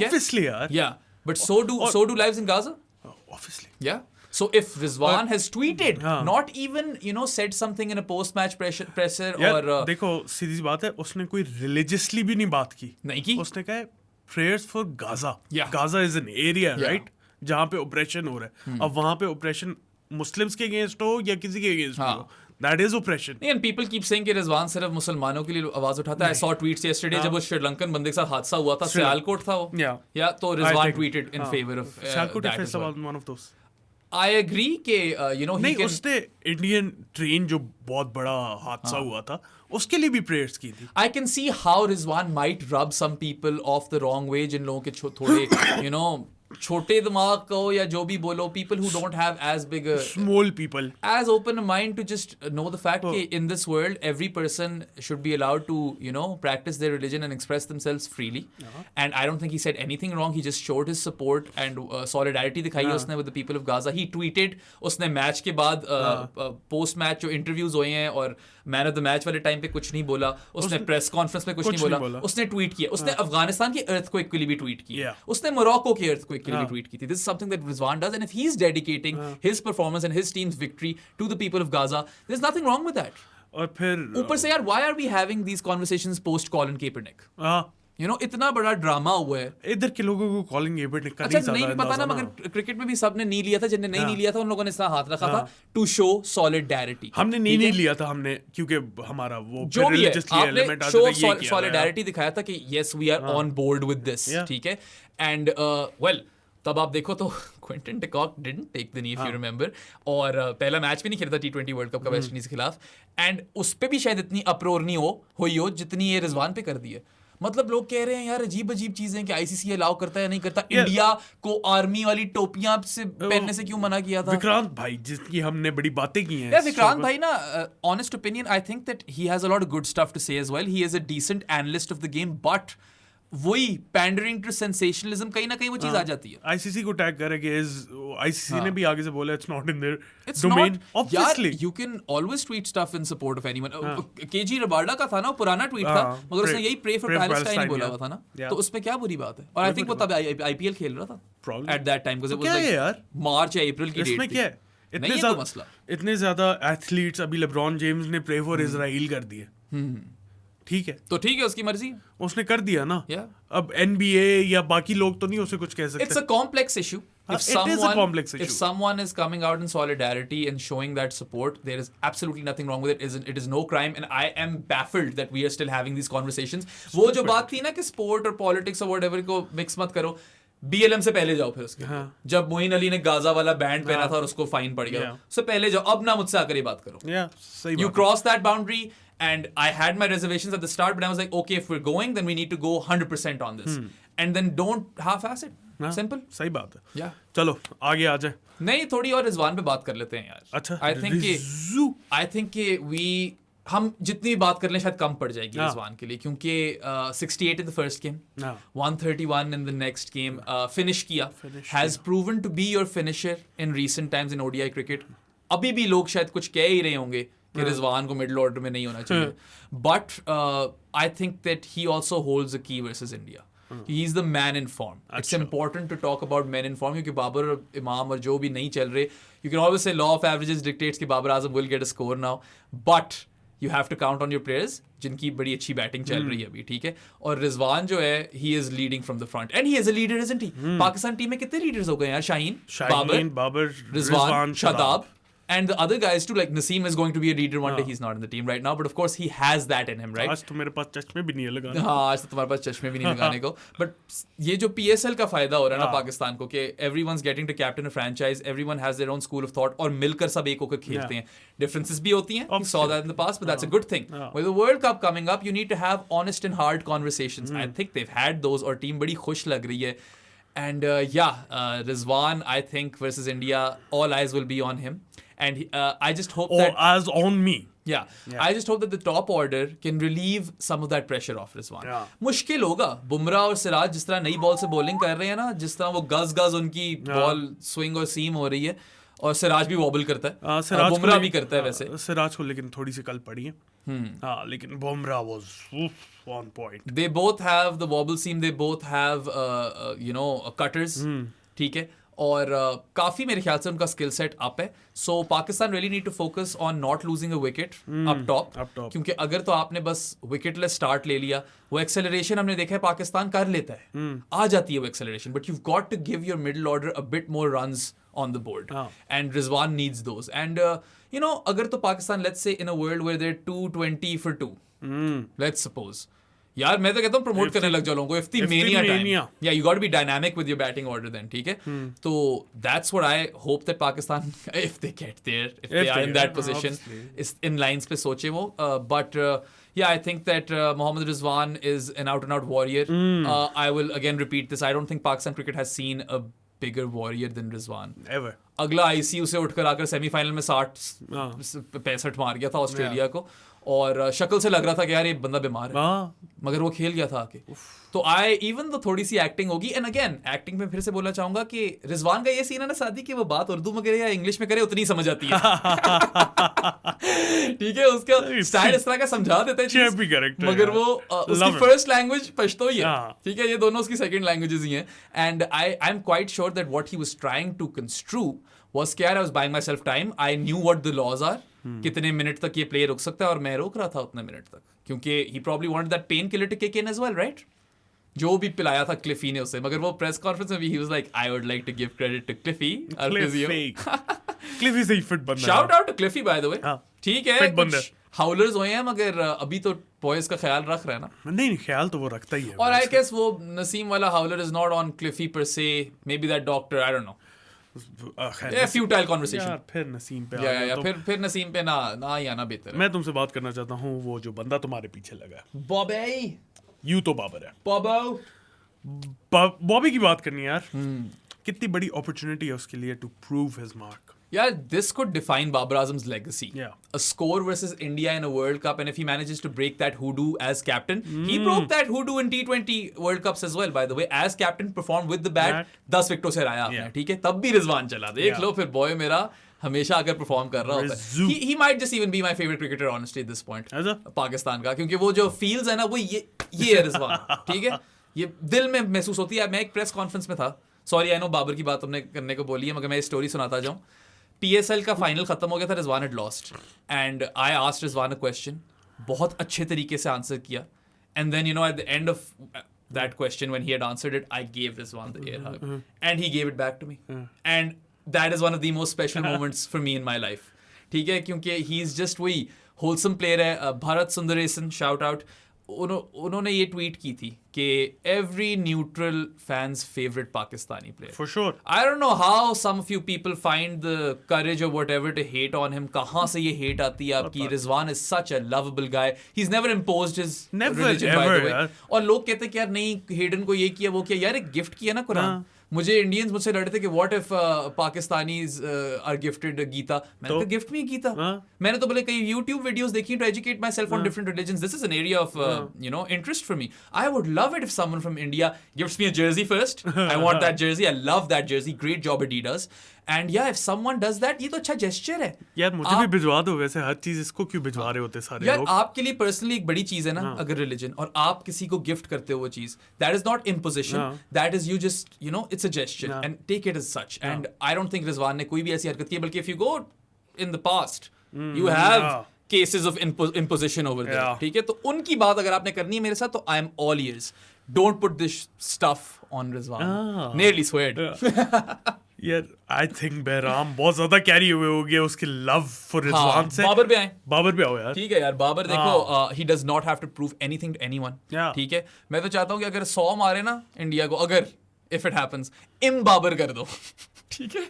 Obviously यार. Yeah, but so do lives in Gaza. Obviously. Yeah. So if Rizwan has tweeted, not even said something in a post-match presser or देखो सीधी सी बात है, उसने कोई religiously भी नहीं बात की. नहीं की. उसने कहा prayers for Gaza. Gaza is an area, right? जहाँ पे ऑपरेशन हो रहा है. अब वहाँ पे ऑपरेशन मुस्लिम्स के अगेंस्ट हो या किसी के अगेंस्ट हो, That is oppression. And people keep saying कि रिजवान सिर्फ मुसलमानों के लिए आवाज उठाता है. I saw tweets yesterday जब वो श्रीलंकन बंदे के साथ हादसा हुआ था, सियालकोट था वो. Yeah, तो Rizwan tweeted in favor of that as well. One of those. I agree कि you know he can. उसने इंडियन ट्रेन जो बहुत बड़ा हादसा हुआ था उसके लिए भी प्रेयर्स की थी. I can see how Rizwan might rub some people off the wrong way, जिन लोगों के थोड़े you know छोटे दिमाग को या जो भी बोलो, people who don't have as big a small people as open a mind to just know the fact that in this world every person should be allowed to you know practice their religion and express themselves freely. And I don't think he said anything wrong. He just showed his support and solidarity दिखाई उसने with the people of Gaza. He tweeted उसने match के बाद post match जो interviews हुए हैं और man of the match वाले टाइम पे कुछ नहीं बोला उसने, प्रेस कॉन्फ्रेंस में कुछ नहीं बोला उसने, ट्वीट किया उसने, अफगानिस्तान की अर्थक्वेक के लिए भी ट्वीट किया उसने, मोरक्को की अर्थक्वेक के लिए भी ट्वीट की थी. This is something that Rizwan does, and if he is dedicating his performance and his team's victory to the people of Gaza, there is nothing wrong with that. और फिर ऊपर से यार why are we having these conversations post Colin Kaepernick? You know, इतना बड़ा drama हुआ है. इधर के लोगों को कॉलिंग केपर्निक का अच्छा नहीं पता ना, मगर क्रिकेट में भी सबने नहीं लिया था, जिनने नहीं लिया था उन लोगों ने इसका हाथ रखा था टू शो सॉलिडेरिटी. हमने नहीं लिया था, हमने क्योंकि हमारा वो जो भी है आपने शो सॉलिडेरिटी दिखाया था कि yes we are on board with this. ठीक है. एंड वेल तब आप देखो तो Quinton de Kock didn't take the knee if you remember, और पहला मैच भी नहीं खेला था T20 वर्ल्ड कप का वेस्ट इंडीज के खिलाफ, एंड उस पे भी शायद इतनी अप्रोर नहीं हुई हो जितनी ये रिजवान पे कर दी है. मतलब लोग कह रहे हैं यार अजीब अजीब चीजें कि आईसीसी अलाउ करता है या नहीं करता. इंडिया को आर्मी वाली टोपियां से पहनने से क्यों मना किया था? विक्रांत भाई जिसकी हमने बड़ी बातें की हैं. यार विक्रांत भाई ना, honest opinion, I think that he has a lot of good stuff to say as well. He is a decent analyst of the game, but वही पैंडरिंग टू सेंसेशनलिज्म कहीं ना कहीं वो चीज आ जाती है. आईसीसी को टैग करेंगे, आईसीसी ने भी आगे से बोला it's not in their domain. Obviously you can always tweet stuff in support of anyone. KG Rabada का था ना, पुराना ट्वीट था, मगर उसने यही प्रे फॉर पैलेस्टाइन ही बोला हुआ था ना, तो उसमें क्या बुरी बात है? और आई थिंक वो तब आईपीएल खेल रहा था at that time, because it was like March या अप्रैल की डेट. इसमें क्या है? इतने ज्यादा एथलीट्स, अभी लेब्रॉन जेम्स ने प्रे फॉर इजराइल कर दिए. ठीक है, तो ठीक है, उसकी मर्जी, उसने कर दिया ना. अब NBA या बाकी लोग तो नहीं उसे कुछ कह सकते. It's a complex issue. If someone is coming out in solidarity and showing that support, there is absolutely nothing wrong with it. It is no crime, and I am baffled that we are still having these conversations. वो जो बात थी ना कि sport और politics और whatever को mix मत करो. BLM से पहले जाओ फिर उसके. जब मोइन अली ने गाजा वाला बैंड पहना था और उसको फाइन पड़ गया, उससे पहले जाओ. अब ना मुझसे आकर ये बात करो. You cross that boundary. And I had my reservations at the start, but I was like, okay, if we're going, then we need to go 100% on this. And then don't half-ass it. Simple. सही बात है. Yeah. चलो आगे आ जाए. नहीं, थोड़ी और रिजवान पे बात कर लेते हैं यार. अच्छा. I think कि हम जितनी भी बात कर लें शायद कम पड़ जाएगी रिजवान के लिए, क्योंकि 68 in the first game, 131 in the next game, finish किया, has proven to be your finisher in recent times in ODI cricket. अभी भी लोग शायद कुछ कह ही रहे होंगे कि रिजवान को मिडिल ऑर्डर में नहीं होना चाहिए, but I think that he also holds a key versus India. He is the man in form. It's important to talk about man in form, क्योंकि बाबर और इमाम और जो भी नहीं चल रहे, you can always say law of averages dictates कि Babar Azam will get a score now, but you have to count on your players जिनकी बड़ी अच्छी बैटिंग चल रही है अभी. ठीक है, और रिजवान जो है he is leading from the front, and he is a leader, isn't he? Pakistan team में कितने लीडर्स हो गए यार? Shaheen, Babar, Rizwan, Shadab. And the other guys too, like Naseem is going to be a leader one day. He's not in the team right now, but of course he has that in him, right? आज तो मेरे पास चश्मे भी नहीं है लगाने. हाँ, आज तो तुम्हारे पास चश्मे भी नहीं लगाने को. But ये जो PSL का फायदा हो रहा है ना पाकिस्तान को, कि everyone's getting to captain a franchise, everyone has their own school of thought, और मिलकर सब एक होकर खेलते हैं. Differences भी होती हैं. We saw that in the past, but that's a good thing. With the World Cup coming up, you need to have honest and hard conversations. I think they've had those, और team बड़ी खुश लग रही है. And Rizwan, I think versus India, all eyes will be on him. And I just hope that as on me. Yeah. I just hope that the top order can relieve some of that pressure off Rizwan. मुश्किल होगा. बुमराह और सिराज जिस तरह नई ball से bowling कर रहे हैं ना, जिस तरह वो गज उनकी बॉल स्विंग और सीम हो रही है, और सिराज भी वॉबल करता है, बुमराह भी करता है वैसे. सिराज को लेकिन थोड़ी सी कल पड़ी है. लेकिन Bumrah was on point. They both have the wobble seam, they both have cutters. ठीक है, और काफ़ी मेरे ख्याल से उनका स्किल सेट अप है. So Pakistan really need to focus on not losing a wicket up top, क्योंकि अगर तो आपने बस विकेटलेस स्टार्ट ले लिया, वो एक्सेलरेशन हमने देखा है पाकिस्तान कर लेता है, आ जाती है वो acceleration, but you got to give your middle order a bit more runs on the board, and Rizwan needs those. And you know, अगर तो Pakistan, let's say in a world where they're 220 for 2, let's suppose, यार मैं तो कहता हूँ promote करने लग जाओ लोगों को, Ifti mania time. Yeah, you got to be dynamic with your batting order then, ठीक है? तो that's what I hope that Pakistan, if they get there, if they are in that position, is in lines पे सोचे वो, but yeah, I think that Mohammad Rizwan is an out-and-out warrior. I will again repeat this. I don't think Pakistan cricket has seen a bigger warrior than Rizwan. Ever. अगला ICU से उठकर आकर semifinal में 65 मार गया था Australia को, और शक्ल से लग रहा था कि यार ये बंदा बीमार है, मगर वो खेल गया था आके. तो इवन तो थोड़ी सी एक्टिंग होगी. एंड अगेन एक्टिंग में फिर से बोलना चाहूंगा कि रिजवान का ये सीन है ना सादी, कि वो बात उर्दू में करे या इंग्लिश में करे उतनी समझ आती है. ठीक है, उसका स्टाइल इस तरह का समझा देता है, मगर वो उसकी फर्स्ट लैंग्वेज पश्तो ही है. ठीक है, ये दोनों उसकी सेकंड लैंग्वेजेस ही हैं. And I am quite sure that what he was trying to construe was कि यार I was buying myself time. I knew what the laws are. कितने मिनट तक ये प्ले रुक सकता है, और मैं रोक रहा था उतने मिनट तक, क्योंकि he probably wanted that pain killer to kick in as well, right? जो भी पिलाया था क्लिफी ने उसे, मगर वो प्रेस कॉन्फ्रेंस में भी he was like, I would like to give credit to Cliffy, our physio. Cliffy सही फिट बंदा. Shout out to Cliffy by the way. ठीक है, कुछ हाउलर्स हुए हैं, मगर अभी तो बॉयज का ख्याल रख रहा है ना. नहीं, ख्याल तो वो रखता ही है. और आई गेस वो नसीम वाला howler is not on Cliffy per se. Maybe that doctor, I don't know. Futile conversation. फिर नसीम पे या फिर नसीम पे ना ही आना बेहतर है. मैं तुमसे बात करना चाहता हूँ, वो जो बंदा तुम्हारे पीछे लगा है, बॉबी. यू तो बाबर है. बॉबी की बात करनी है यार. कितनी बड़ी अपॉर्चुनिटी है उसके लिए to prove his mark. Yeah, this could define Babar Azam's legacy. Yeah. A score versus India in a World Cup, and if he manages to break that hoodoo as captain, he broke that hoodoo in T20 World Cups as well, by the way. As captain, performed with the bat, 10 विकेटों से हराया आपने, ठीक है? तब भी रिजवान चला. देख लो फिर बॉय मेरा हमेशा अगर परफॉर्म कर रहा होता है. He might just even be my favorite cricketer honestly at this point. Pakistan का, क्योंकि वो जो feels है ना, वो ये है रिजवान. ठीक है, ये दिल में महसूस होती है. मैं एक प्रेस कॉन्फ्रेंस में था. सॉरी, आई नो बाबर की बात हमने करने को बोली है, मगर मैं स्टोरी सुनाता जाऊँ. PSL का फाइनल खत्म हो गया था, Rizwan had lost, and I asked Rizwan a question. बहुत अच्छे तरीके से आंसर किया, and then you know at the end of that question when he had answered it, I gave Rizwan the air hug, and he gave it back to me, and that is one of the most special moments for me in my life. ठीक है, क्योंकि he is just वही wholesome player है. Bharat Sundaresan, shout out. उन्होंने ये tweet की थी कि every neutral fan's favorite Pakistani player. For sure. I don't know how some few people find the courage or whatever to hate on him. कहाँ से ये hate आती है आपकी? Rizwan is such a lovable guy. He's never imposed his religion by the way. और लोग कहते कि यार नहीं, हेडन को ये किया वो किया. यार एक गिफ्ट किया ना कुरान. मुझे इंडियंस मुझसे लड़ते थे कि what if Pakistanis are gifted Gita. मैंने कहा गिफ्ट में गीता. मैंने तो बोले कई यूट्यूब वीडियोस देखी to educate my self on different religions. This is an area of you know interest for me. I would love it if someone from India gifts me a jersey first. I want that jersey. I love that jersey. Great job Adidas. And yeah if someone does that, ये तो अच्छा gesture है यार. मुझे भी भिजवा दो. वैसे हर चीज इसको क्यों भिजवा रहे होते सारे यार लोग? आपके लिए पर्सनली एक बड़ी चीज है ना, अगर रिलीजन, और आप किसी को गिफ्ट करते हो वो चीज, that is not imposition. That is you just you know it's a gesture and take it as such. And I don't think Rizwan ने कोई भी ऐसी हरकत की है, बल्कि if you go in the past you have cases of imposition over there. ठीक है, तो उनकी बात अगर आपने करनी है मेरे साथ, तो I am all ears. Don't put this stuff on Rizwan. Nearly squared. यार आई थिंक बहराम बहुत ज्यादा कैरी हुए हो गया उसके लव फॉर रिजवान से. बाबर पे आए. बाबर पे आओ यार. ठीक है यार, बाबर देखो, he does not have to prove anything to anyone. ठीक है, मैं तो चाहता हूँ कि अगर 100 मारे ना इंडिया को, अगर इफ इट हैपेंस, इन बाबर कर दो. ठीक है,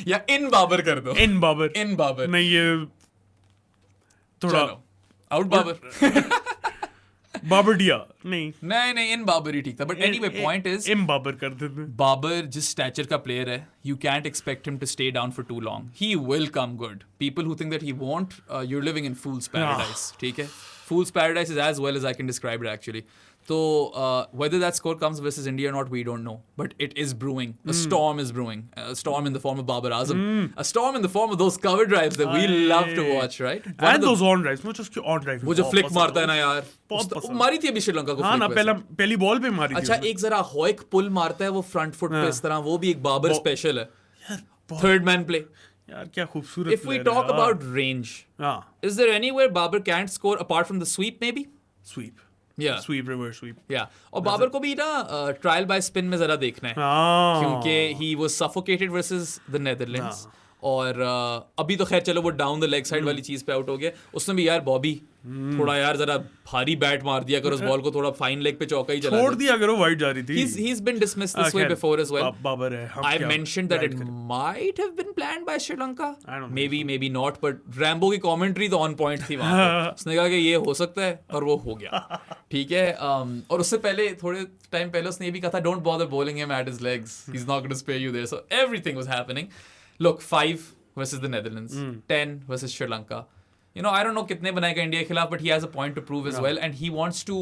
या इन बाबर कर दो. इन बाबर नहीं, ये थोड़ा आउट बाबर. बाबरडिया नहीं, इन बाबर ही ठीक था. But anyway point is, in Babar कर देते. बाबर जिस स्टैचर का प्लेयर है, you can't expect him to stay down for too long. He will come good. People who think that he won't, you're living in fool's paradise. ठीक है, fool's paradise is as well as I can describe it actually. तो whether that score comes versus India or not, we don't know. But it is brewing. A storm is brewing. A storm in the form of Babar Azam. A storm in the form of those cover drives that we love to watch, right? And those on drives. मुझे उसकी on drive वो जो flick मारता है ना यार, मारी थी अभी श्रीलंका को. हाँ ना, पहली बॉल पे मारी थी. अच्छा, एक जरा हॉइक पुल मारता है वो फ्रंट फुट पे इस तरह, वो भी एक बाबर स्पेशल है. Third man play. यार क्या खूबसूरत. If we talk about range, is there anywhere Babar can't score apart from the sweep maybe? Sweep. Yeah. Sweep, reverse sweep. Yeah. और बाबर को भी ना ट्रायल बाय स्पिन में जरा देखना है, क्योंकि he was suffocated versus the Netherlands. और अभी तो खैर चलो वो डाउन द लेग साइड वाली चीज पे आउट हो गया. उसने भी यार बॉबी थोड़ा यार जरा भारी बैट मार दिया करो, उस बॉल को थोड़ा फाइन लेग पे चौका ही चला छोड़ दिया करो, वाइड जा रही थी. He's been dismissed this way before as well. Babar है. I mentioned that it might have been planned by Sri Lanka. Maybe not, but Rambo की commentary तो on point थी वहाँ पे. उसने कहा कि ये हो सकता है, और वो हो गया. ठीक है. और उससे पहले थोड़े टाइम पहले उसने ये भी कहा था, don't bother bowling him at his legs. He's not going to spare you there. So everything was happening. Look, 5 versus the Netherlands, 10 versus Sri Lanka. You know, I don't know कितने बनाएगा India के खिलाफ, but he has a point to prove as well, and he wants to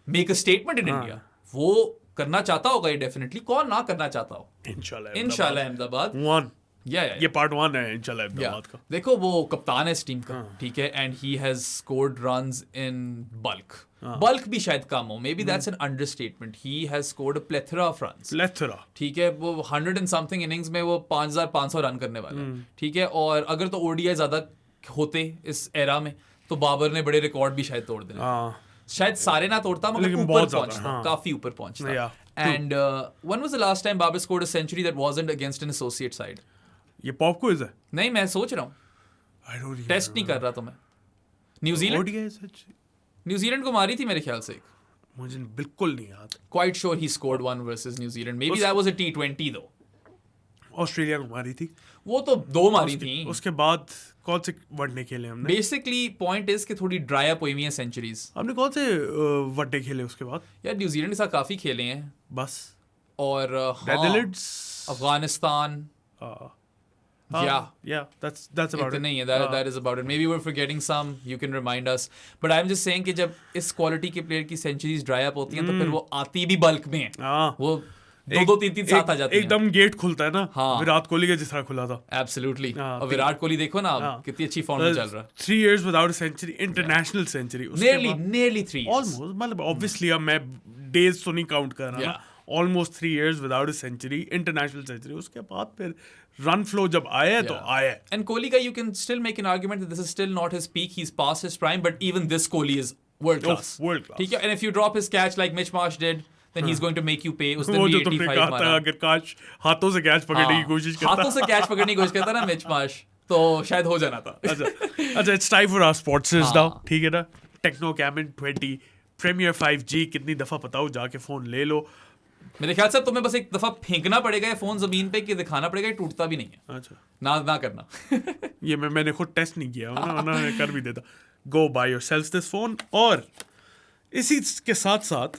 make a statement in India. वो करना चाहता होगा ये definitely. कौन ना करना चाहता हो? इंशाल्लाह अहमदाबाद. ये part 1 है इंशाल्लाह अहमदाबाद का. देखो वो कप्तान है इस टीम का, ठीक है, and he has scored runs in bulk. Bulk भी शायद कम हो, maybe that's an understatement. He has scored a plethora of runs. ठीक है, वो 100 and something innings में वो 5,500 रन करने वाला है. ठीक है, और अगर तो ODI ज्यादा होते इस एरा में तो बाबर ने बड़े रिकॉर्ड भी शायद तोड़ देने. शायद सारे ना तोड़ता, मगर ऊपर पहुंचता, काफी ऊपर पहुंचता. And when was the last time Babar scored a century that wasn't against an associate side? ये पॉप क्विज है. नहीं, मैं सोच रहा हूँ, टेस्ट नहीं कर रहा तो मैं. न्यूजीलैंड को मारी थी मेरे ख्याल से. मुझे बिल्कुल नहीं याद. Quite sure he scored one versus New Zealand. Maybe that was a T20 though. Australia को मारी थी. वो तो 2 मारी थी. उसके बाद कौन से वनडे खेले हमने? Basically point is कि थोड़ी ड्राई अप हुई हैं सेंचुरीज. हमने कौन से वनडे खेले उसके बाद? यार न्यूजीलैंड के साथ काफी खेले हैं बस. और Netherlands, Afghanistan. Yeah, that's about it. नहीं है, that is about it. Maybe we're forgetting some. You can remind us. But I'm just saying कि जब इस क्वालिटी के प्लेयर की सेंचुरीज ड्राई अप होती हैं तो फिर वो आती भी बल्क में है. वो 2-3 साथ आ जाते हैं. एकदम गेट खुलता है ना. विराट कोहली का जिस तरह खुला था. Absolutely. और विराट कोहली देखो ना कितनी अच्छी फॉर्म में चल रहा है. 3 years without a century, international century. Nearly 3 years. Almost. मतलब obviously अब मैं days तो नहीं काउंट कर रहा ना. Almost 3 years without a century, international century. उसके बाद फिर run flow जब आया तो आया. And Kohli का you can still make an argument that this is still not his peak. He's past his prime, but even this Kohli is world class. ठीक है. And if you drop his catch like Mitch Marsh did, then he's going to make you pay. उस दिन भी 85 मारा. अगर काश हाथों से कैच पकड़ने की कोशिश करता. हाथों से कैच पकड़ने की कोशिश करता ना Mitch Marsh, तो शायद हो जाना था. अच्छा, it's time for our sports now. ठीक है ना. Techno Camon 20 Premier 5G कितनी दफा बताओ, जाके फोन ले लो. मेरे ख्याल से तुम्हें बस एक दफा फेंकना पड़ेगा ये फोन जमीन पे कि दिखाना पड़ेगा, टूटता भी नहीं है. अच्छा, ना करना. ये मैंने खुद टेस्ट नहीं किया, वरना कर भी देता. गो बाय योरसेल्फ दिस फोन. और इसी के साथ साथ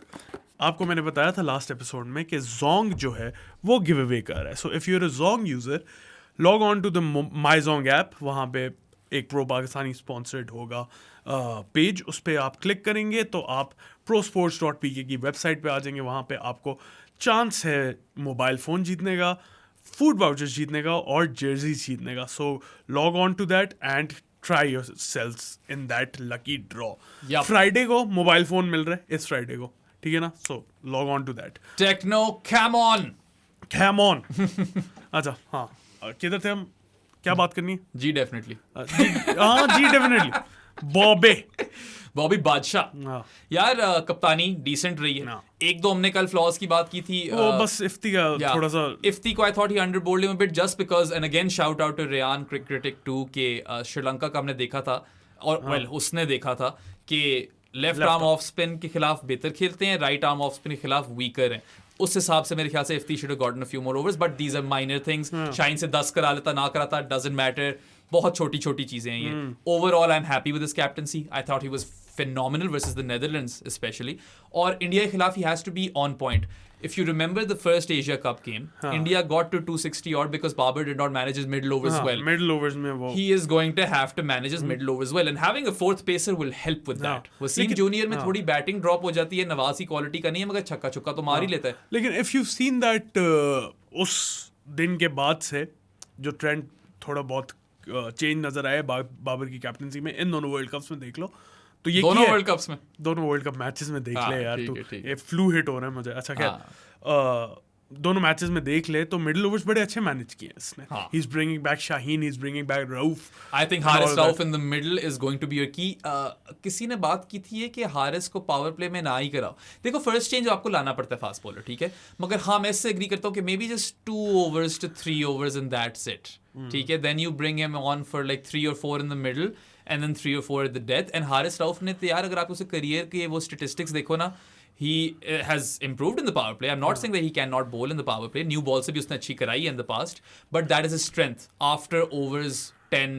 आपको मैंने बताया था लास्ट एपिसोड में कि जोंग जो है वो गिव अवे कर रहा है. So if you are a Jong user, log on to the my Jong app. वहाँ पे एक प्रो पाकिस्तानी स्पॉन्सर्ड होगा पेज, उस पर आप क्लिक करेंगे तो आप ProSports.pk की वेबसाइट पे आ जाएंगे. वहाँ पे आपको चांस है मोबाइल फ़ोन जीतने का, फूड वाउचर्स जीतने का और जर्सी जीतने का. So log on to that and try yourselves in that lucky draw. Friday को मोबाइल फ़ोन मिल रहा है, इस फ्राइडे को. ठीक है ना. So log on to that. Tecno Camon. अच्छा, हाँ, किधर थे हम? क्या बात करनी है? जी डेफिनेटली. हाँ जी डेफिनेटली. बॉबी बादशाह यार, कप्तानी डिसेंट रही है. 1-2 हमने कल फ्लॉज की बात की थी. बस इफ्ती का थोड़ा सा. इफ्ती को I thought he underbowled him a bit just because, and again shout out to Rayan Cricketic 2 के श्रीलंका का हमने देखा था, और उसने देखा था कि लेफ्ट आर्म ऑफ स्पिन के खिलाफ बेहतर खेलते हैं, राइट आर्म ऑफ स्पिन के खिलाफ वीकर हैं. उस हिसाब से मेरे ख्याल से Ifti should have gotten a few more overs, but these are minor things. शाइन से 10 करा लेता, ना कराता, डजंट मैटर. बहुत छोटी चीजें हैं ये. Overall I am happy with his captaincy. I thought he was phenomenal versus the Netherlands especially. और इंडिया के खिलाफ he has to be on point. If you remember the first Asia Cup game, India got to 260 odd because Babar did not manage his middle overs well. Middle overs में वो he is going to have to manage his middle overs well, and having a fourth pacer will help with that. Wasim junior में थोड़ी batting drop हो जाती है, नवाज की quality का नहीं है, मगर छक्का छुक्का तो मार ही लेता है. लेकिन if you've seen that उस दिन के बाद से जो ट्रेंड थोड़ा बहुत चेंज नजर आया बाबर की कैप्टनसी में, इन दोनों वर्ल्ड कप्स में देख लो तो ये दोनों वर्ल्ड कप्स में, दोनों वर्ल्ड कप मैचेस में देख ले यार तू, ये फ्लू हिट हो रहा है मुझे. अच्छा खैर दोनों मैचेस में देख ले तो मिडिल ओवर्स बड़े अच्छे मैनेज किए इसने. He is bringing back Shaheen, he is bringing back Rauf. I think Haris Rauf in the middle is going to be your key. किसी ने बात की थी कि हारिस को पावर प्ले में ना ही कराओ. देखो फर्स्ट चेंज आपको लाना पड़ता है फास्ट बॉलर, ठीक है, मगर हाँ मैं इससे एग्री करता हूँ कि may be just 2 overs to 3 overs and that's it. ठीक है, then you bring him on for like 3 or 4 in the middle and then 3 or 4 at the death. And Haris Rauf ने तो यार अगर आप उसे करियर के वो स्टेटिस्टिक्स देखो ना, he has improved in the power play. I'm not saying that he cannot bowl in the power play. New ball से भी उसने अच्छी कराई in the past, but that is his strength. After overs 10,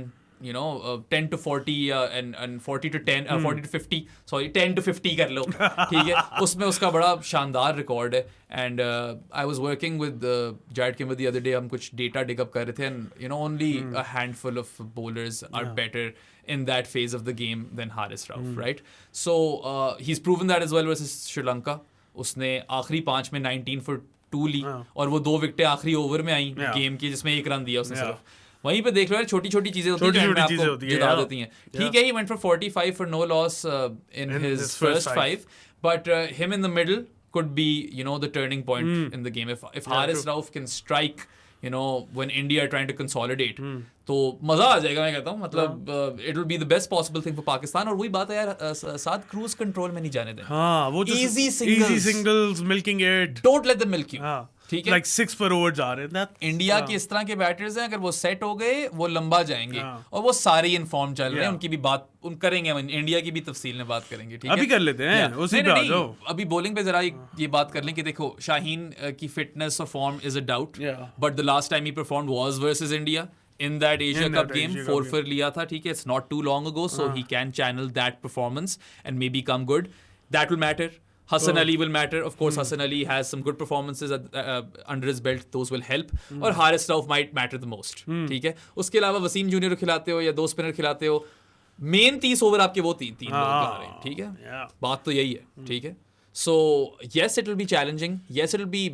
10 to 40 and 40 to 10, 40 to 50, sorry 10 to 50 कर लो, ठीक है, उसमें उसका बड़ा शानदार रिकॉर्ड है. And I was working with Jared Kimber the other day. हम कुछ डेटा dig up कर रहे थे, and only a handful of bowlers are better in that phase of the game than Haris Rauf, right? So he's proven that as well versus Sri Lanka. उसने आखिरी 5 में 19 for 2 ली, और वो 2 विकेटें आखिरी over में आई गेम की, जिसमें 1 रन दिया उसने सिर्फ. वहीं पे देख लो यार, छोटी छोटी चीजें होती हैं जो आपको जिता देती हैं. ठीक है, he went for 45 for no loss in his first 5, but him in the middle could be the turning point in the game. If Haris Rauf can strike when India are trying to consolidate, तो मजा आ जाएगा. मैं कहता हूँ मतलब it will be the best possible thing for Pakistan. और वही बात है यार, साथ क्रूज कंट्रोल में नहीं जाने दें. हाँ, वो easy singles milking it. Don't let them milk you. ठीक है, like 6 per over जा रहे हैं. इंडिया के इस तरह के बैटर्स हैं, अगर वो सेट हो गए वो लंबा जाएंगे, और वो सारे ही इनफॉर्म चल रहे हैं. उनकी भी बात करेंगे, इंडिया की भी तफसील में बात करेंगे. ठीक है, अभी कर लेते हैं उसी पे आ जाओ. अभी बॉलिंग पे जरा ये बात कर लें कि देखो शाहीन की फिटनेस और form is a doubt, but the last time he performed was versus India in that Asia Cup game. 4 for लिया था, ठीक है, it's not too long ago, so he can channel that performance and maybe come good. That will matter. Hassan Ali will matter. Of course, Hassan Ali has some good performances under his belt. Those will help. और Haris Rauf might matter the most. ठीक है, उसके अलावा Wasim junior खिलाते हो या 2 spinner खिलाते हो, मेन 30 ओवर आपके वो 3 लोग आ रहे हैं. ठीक है, बात तो यही है. ठीक है, so yes, it will be challenging. Yes, it will be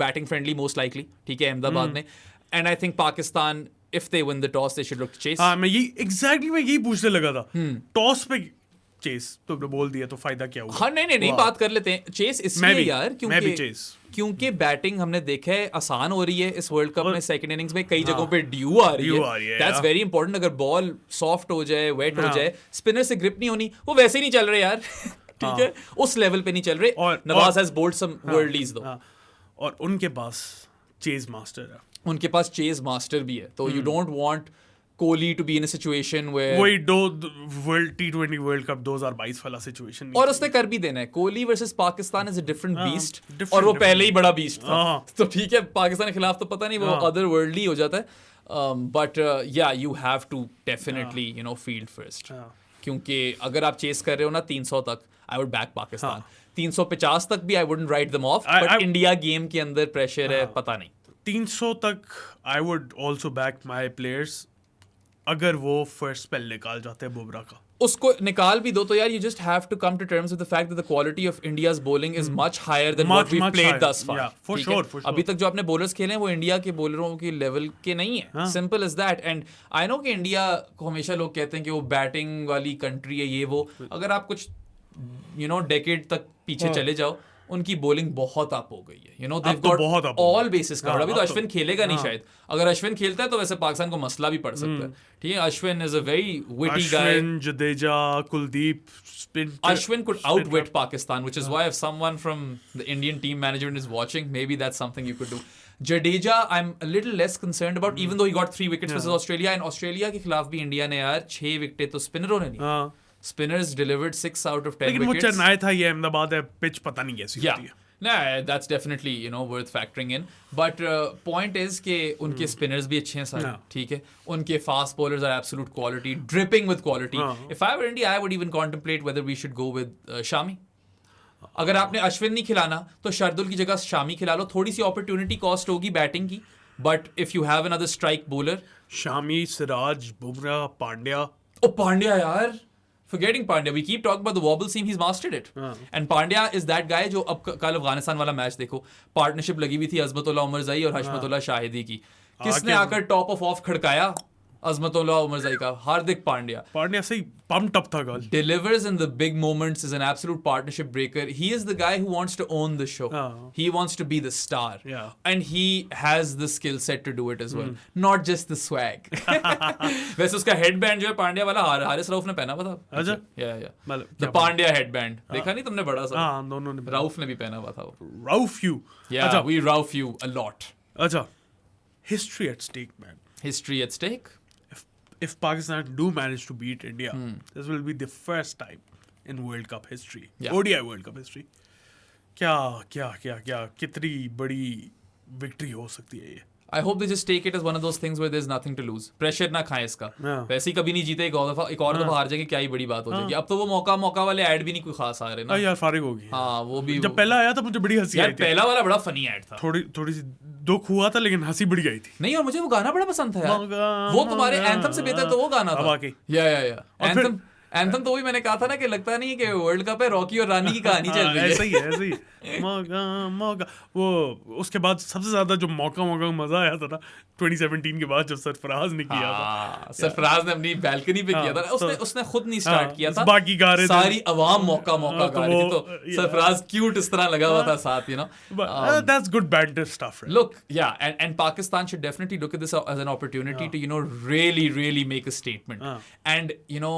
batting friendly most likely. ठीक है, अहमदाबाद में. And I think Pakistan, if they win the toss, they should look to chase. हाँ, मैं यही पूछने लगा था. टॉस पे चेस तो बोल दिया तो फायदा क्या हुआ? हाँ, नहीं बात कर लेते हैं. चेस इसलिए यार क्योंकि बैटिंग हमने देखा है आसान हो रही है इस वर्ल्ड कप में. सेकंड इनिंग्स में कई जगहों पे ड्यू आ रही है. That's very important. अगर बॉल सॉफ्ट हो जाए, वेट हो जाए, स्पिनर से ग्रिप नहीं होनी, वो वैसे ही नहीं चल रहे यार. ठीक है, उस लेवल पे नहीं चल रहे. नवाज हैज बोल्ड सम वर्ल्डीज दो, और उनके पास चेज मास्टर है. उनके पास चेज मास्टर भी है, तो you don't want Kohli to be in a situation where वही वर्ल्ड T20 वर्ल्ड कप 2022 वाला सिचुएशन. और उसने कर भी देना है. Kohli versus Pakistan is a different beast, और वो पहले ही बड़ा बीस्ट था. तो ठीक है, पाकिस्तान के खिलाफ तो पता नहीं, वो अदर वर्ल्डली हो जाता है. But yeah you have to definitely field first, क्योंकि अगर आप चेस कर रहे हो ना 300 तक, आई वुड बैक पाकिस्तान. 350 तक भी I wouldn't write them of, but India game के अंदर प्रेशर है, पता नहीं. 300 तक I would also back my players, अगर वो फर्स्ट स्पेल निकाल जाते हैं बुमराह का. उसको निकाल भी दो तो यार, you just have to come to terms with the fact that the quality of India's bowling is much higher than what we've played thus far. Yeah, for sure. अभी तक जो आपने bowlers खेले हैं वो इंडिया के bowlers के level के नहीं है. Simple as that. And I know कि इंडिया को हमेशा लोग कहते हैं कि वो बैटिंग वाली कंट्री है, ये वो. अगर आप कुछ डेकेड तक पीछे चले जाओ, उनकी बॉलिंग बहुत अप हो गई है. they've got all bases covered. अभी तो अश्विन खेलेगा नहीं शायद. अगर अश्विन खेलता है तो वैसे पाकिस्तान को मसला भी पड़ सकता है. ठीक है, Ashwin is a very witty guy. Ashwin, Jadeja, Kuldeep, Ashwin could outwit Pakistan, which is why if someone from the Indian team management is watching, maybe that's something you could do. Jadeja, I'm a little less concerned about, even though he got 3 wickets versus Australia. And Australia के खिलाफ भी India ने यार 6 विकेटें तो स्पिनरों ने ली. Spinners delivered 6 out of 10 लेकिन wickets. वो चेन्नई था, ये अहमदाबाद है, पिच पता नहीं कैसी होती है. Nah, that's definitely, you know, worth factoring in. But point is कि उनके spinners भी अच्छे हैं सारे, ठीक है. उनके fast bowlers are absolute quality, dripping with quality. If I were India, I would even contemplate whether we should go with Shami. अगर आपने अश्विन नहीं खिलाना तो शार्दुल की जगह शामी खिला लो. थोड़ी सी opportunity cost होगी बैटिंग की. But if you have another strike bowler, Shami, Siraj, Bumrah, Pandya. Oh, Pandya यार. Forgetting Pandya, we keep talking about the wobble seam, he's mastered it. And Pandya is that guy जो अब कल अफगानिस्तान वाला मैच देखो, पार्टनरशिप लगी हुई थी अजमतुल्लाह उमरज़ई और हशमतुल्लाह शाहिदी की. किसने आकर टॉप ऑफ खड़काया? अजमतुल्लाह उमरज़ई का, हार्दिक पांड्या से ही pumped up था गाल. Delivers in the big moments, is an absolute partnership breaker. He is the guy who wants to own the show. He wants to be the star. And he has the skill set to do it as well. Not just the swag. वैसे उसका headband जो है पांड्या वाला हारिस रऊफ ने पहना हुआ था. अच्छा? Yeah. The Pandya headband. देखा नहीं तुमने बड़ा सा? हाँ, दोनों ने. रऊफ ने भी पहना हुआ था वो. Rauf you. Yeah, we Rauf you a lot. अच्छा. History at stake, man. History at stake? If Pakistan do manage to beat India, this will be the first time in World Cup history, ODI World Cup history. क्या कितनी बड़ी victory हो सकती है ये. I hope they just take it as one of those things where there's nothing to lose. Pressure ना खाएं इसका. वैसे ही कभी नहीं जीते, एक और दफा हार जाएंगे, क्या ही बड़ी बात हो जाएगी. अब तो वो मौका वाले ऐड भी नहीं कोई खास आ रहे ना. यार फारिग हो गई. हाँ, वो भी जब पहला आया था मुझे बड़ी हंसी आई थी. पहला वाला बड़ा फनी ऐड था. थोड़ी सी दुख हुआ था लेकिन हंसी बड़ी आई थी. नहीं, और मुझे वो गाना बड़ा पसंद था यार. वो तुम्हारे एंथम से बेहतर तो वो गाना था. या एंथम तो वही मैंने कहा था ना कि लगता नहीं है कि वर्ल्ड कप है, रॉकी और रानी की कहानी चल रही है. ऐसे ही मौका वो. उसके बाद सबसे ज्यादा जो मौका मजा आया था ना 2017 के बाद जब सरफराज ने किया था. सरफराज ने अपनी बैल्कनी पे किया था. उसने खुद नहीं स्टार्ट किया था, बाकी गा रहे थे, सारी अवाम मौका गा रही थी. तो सरफराज क्यूट इस तरह लगा हुआ था साथ, you know. That's good banter stuff, right? Look, yeah, and Pakistan should definitely look at this as an opportunity to, you know, really make a statement. And, you know,